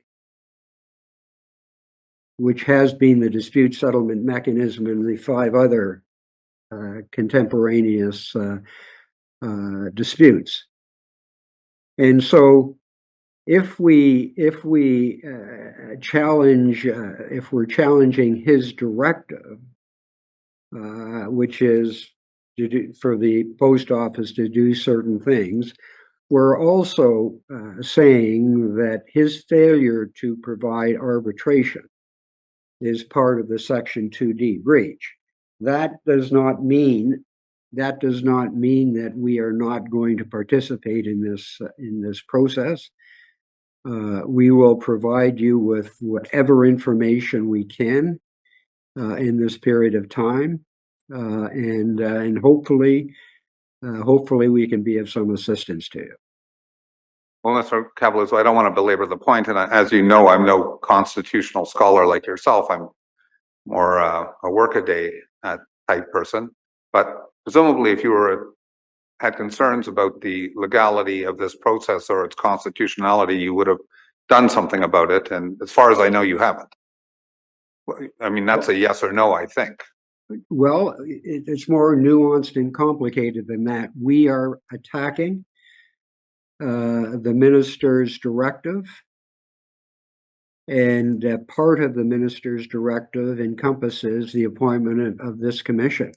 which has been the dispute settlement mechanism in the 5 other contemporaneous disputes. And so if we're challenging his directive, which is for the post office to do certain things, we're also saying that his failure to provide arbitration is part of the Section 2D breach. That does not mean that we are not going to participate in this process. We will provide you with whatever information we can in this period of time, and hopefully we can be of some assistance to you. Well, Mr. Kaplan, so I don't want to belabor the point, and as you know, I'm no constitutional scholar like yourself. I'm more a workaday type person. But presumably, if you had concerns about the legality of this process or its constitutionality, you would have done something about it. And as far as I know, you haven't. I mean, that's a yes or no, I think. Well, it's more nuanced and complicated than that. We are attacking the minister's directive, and part of the minister's directive encompasses the appointment of this commission.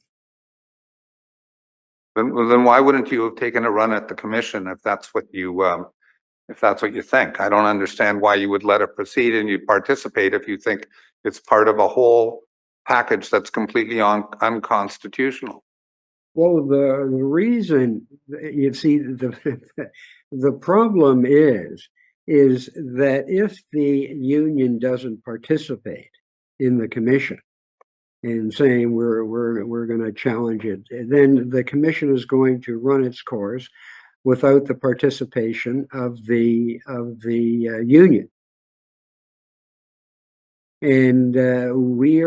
Then why wouldn't you have taken a run at the commission if that's what you think? I don't understand why you would let it proceed and you participate if you think it's part of a whole package that's completely unconstitutional. Well, the reason, you see, the problem is that if the union doesn't participate in the commission and saying we're going to challenge it, then the commission is going to run its course without the participation of the union. And we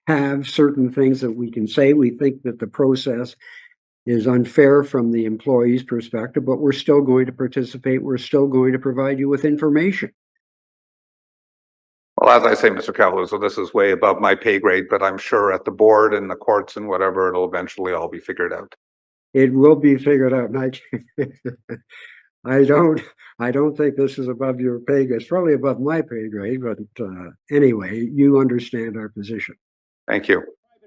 have certain things that we can say. We think that the process is unfair from the employee's perspective, but we're still going to participate. We're still going to provide you with information. Well, as I say, Mr. Kaplan, so this is way above my pay grade, but I'm sure at the board and the courts and whatever, it'll eventually all be figured out. It will be figured out. I don't think this is above your pay grade. It's probably above my pay grade, but anyway, you understand our position. Thank you.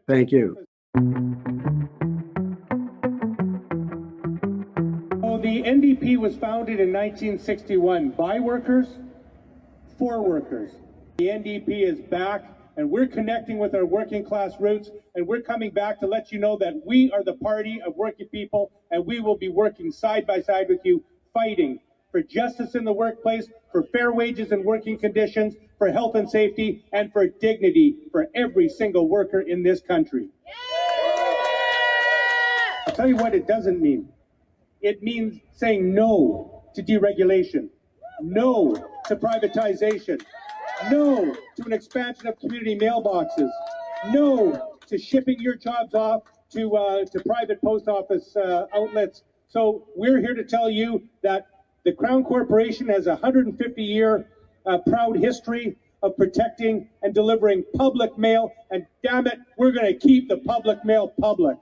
Thank you. So the NDP was founded in 1961 by workers, for workers. The NDP is back, and we're connecting with our working class roots, and we're coming back to let you know that we are the party of working people, and we will be working side by side with you, fighting for justice in the workplace, for fair wages and working conditions, for health and safety, and for dignity for every single worker in this country. I'll tell you what it doesn't mean. It means saying no to deregulation, no to privatization, no to an expansion of community mailboxes, no to shipping your jobs off to private post office outlets. So we're here to tell you that the Crown Corporation has a 150-year proud history of protecting and delivering public mail, and damn it, we're going to keep the public mail public.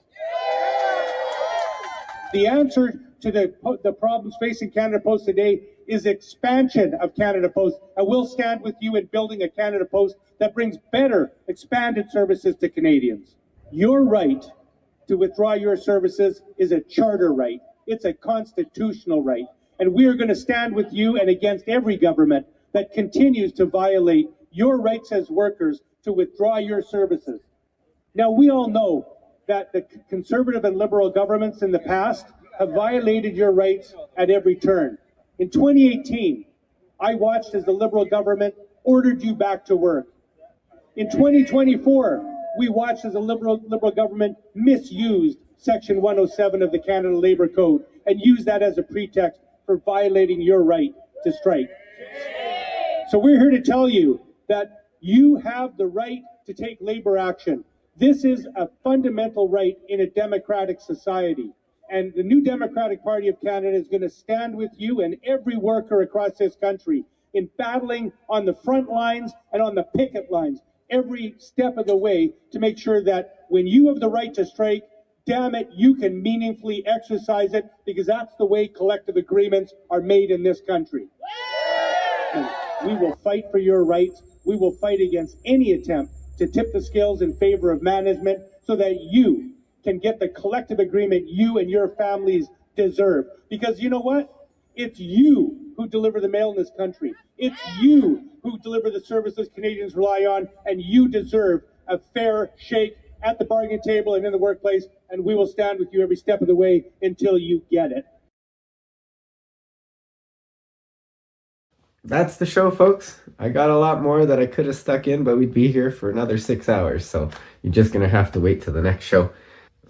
The answer to the problems facing Canada Post today is expansion of Canada Post, and we'll stand with you in building a Canada Post that brings better, expanded services to Canadians. Your right to withdraw your services is a charter right. It's a constitutional right. And we are going to stand with you and against every government that continues to violate your rights as workers to withdraw your services. Now, we all know that the Conservative and Liberal governments in the past have violated your rights at every turn. In 2018, I watched as the Liberal government ordered you back to work. In 2024, we watched as the Liberal government misused Section 107 of the Canada Labour Code and used that as a pretext for violating your right to strike. So we're here to tell you that you have the right to take labor action. This is a fundamental right in a democratic society. And the New Democratic Party of Canada is going to stand with you and every worker across this country in battling on the front lines and on the picket lines every step of the way to make sure that when you have the right to strike, damn it, you can meaningfully exercise it, because that's the way collective agreements are made in this country. And we will fight for your rights. We will fight against any attempt to tip the scales in favor of management so that you can get the collective agreement you and your families deserve. Because you know what? It's you who deliver the mail in this country. It's you who deliver the services Canadians rely on, and you deserve a fair shake at the bargaining table and in the workplace, and we will stand with you every step of the way until you get it. That's the show, folks. I got a lot more that I could have stuck in, but we'd be here for another 6 hours, so you're just going to have to wait till the next show.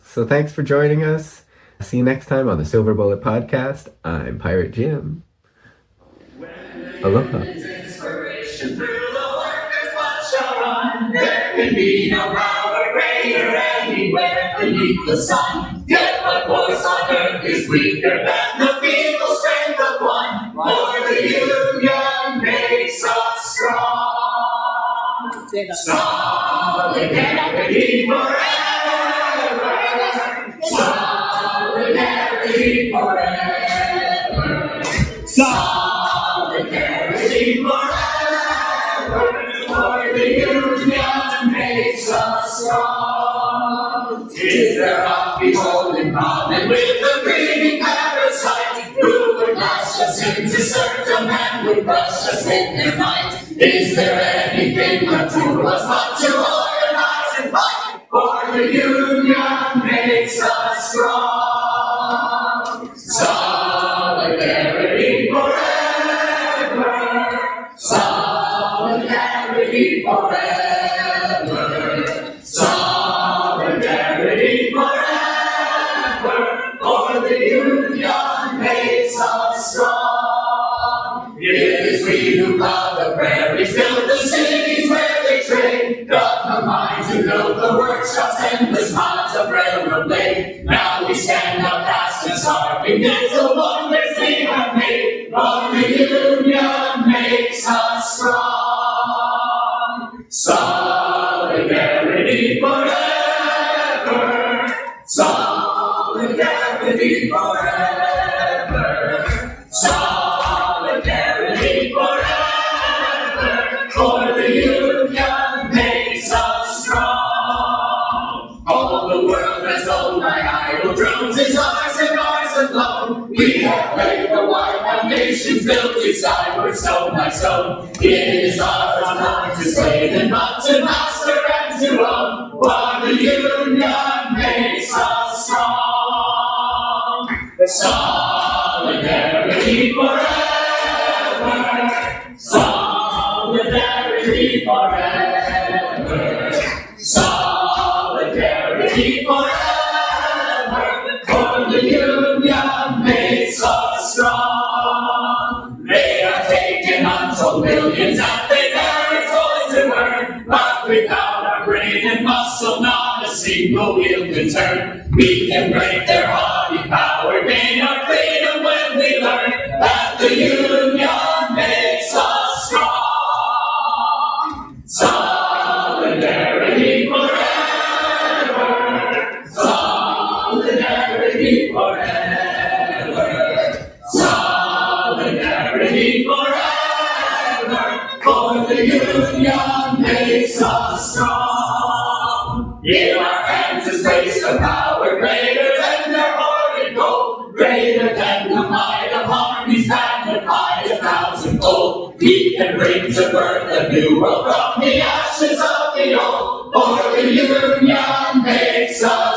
So thanks for joining us. See you next time on the Silver Bullet Podcast. I'm Pirate Jim. Aloha. There can be no power greater anywhere beneath the sun. Yet what voice on earth is weaker than the feeble strength of one? For the union makes us strong. Solidarity forever. Solidarity forever. Solidarity forever. For the union makes us strong. Is there a beholding common with the breathing parasite who would lash us into serfdom and would crush us in their might? Is there anything left to us but to organize and fight? For the union makes us strong. Solidarity forever. Solidarity forever. Solidarity forever. For the union makes us strong. It is we who plow the prairies, build the cities where they trade, got the mines who build the workshops, endless miles of railroad laid. Now we stand up past and starving, it's the wonders we have made. For the union makes us strong. Solidarity forever. Solidarity forever. Solidarity forever. For the union makes us strong. All the world has owned by idle drones is ours and ours alone. We have laid the wide foundations, built it skyward stone by stone. It is ours not to slave and not to master and to own. While the union makes us strong. Solidarity forever. Solidarity forever. Solidarity forever. For the union makes us strong. They have taken untold millions that they never toiled to earn, but without our brain and muscle, not a single wheel can turn. We can break their haughty power, gain our freedom when we learn that the union makes us strong. Solidarity forever. Solidarity forever. Solidarity forever. For the union makes us strong. In our hands is placed a power greater than their hoarded gold, greater than the might of armies magnified 1,000-fold. We can bring to birth a new world from the ashes of the old, for the union makes us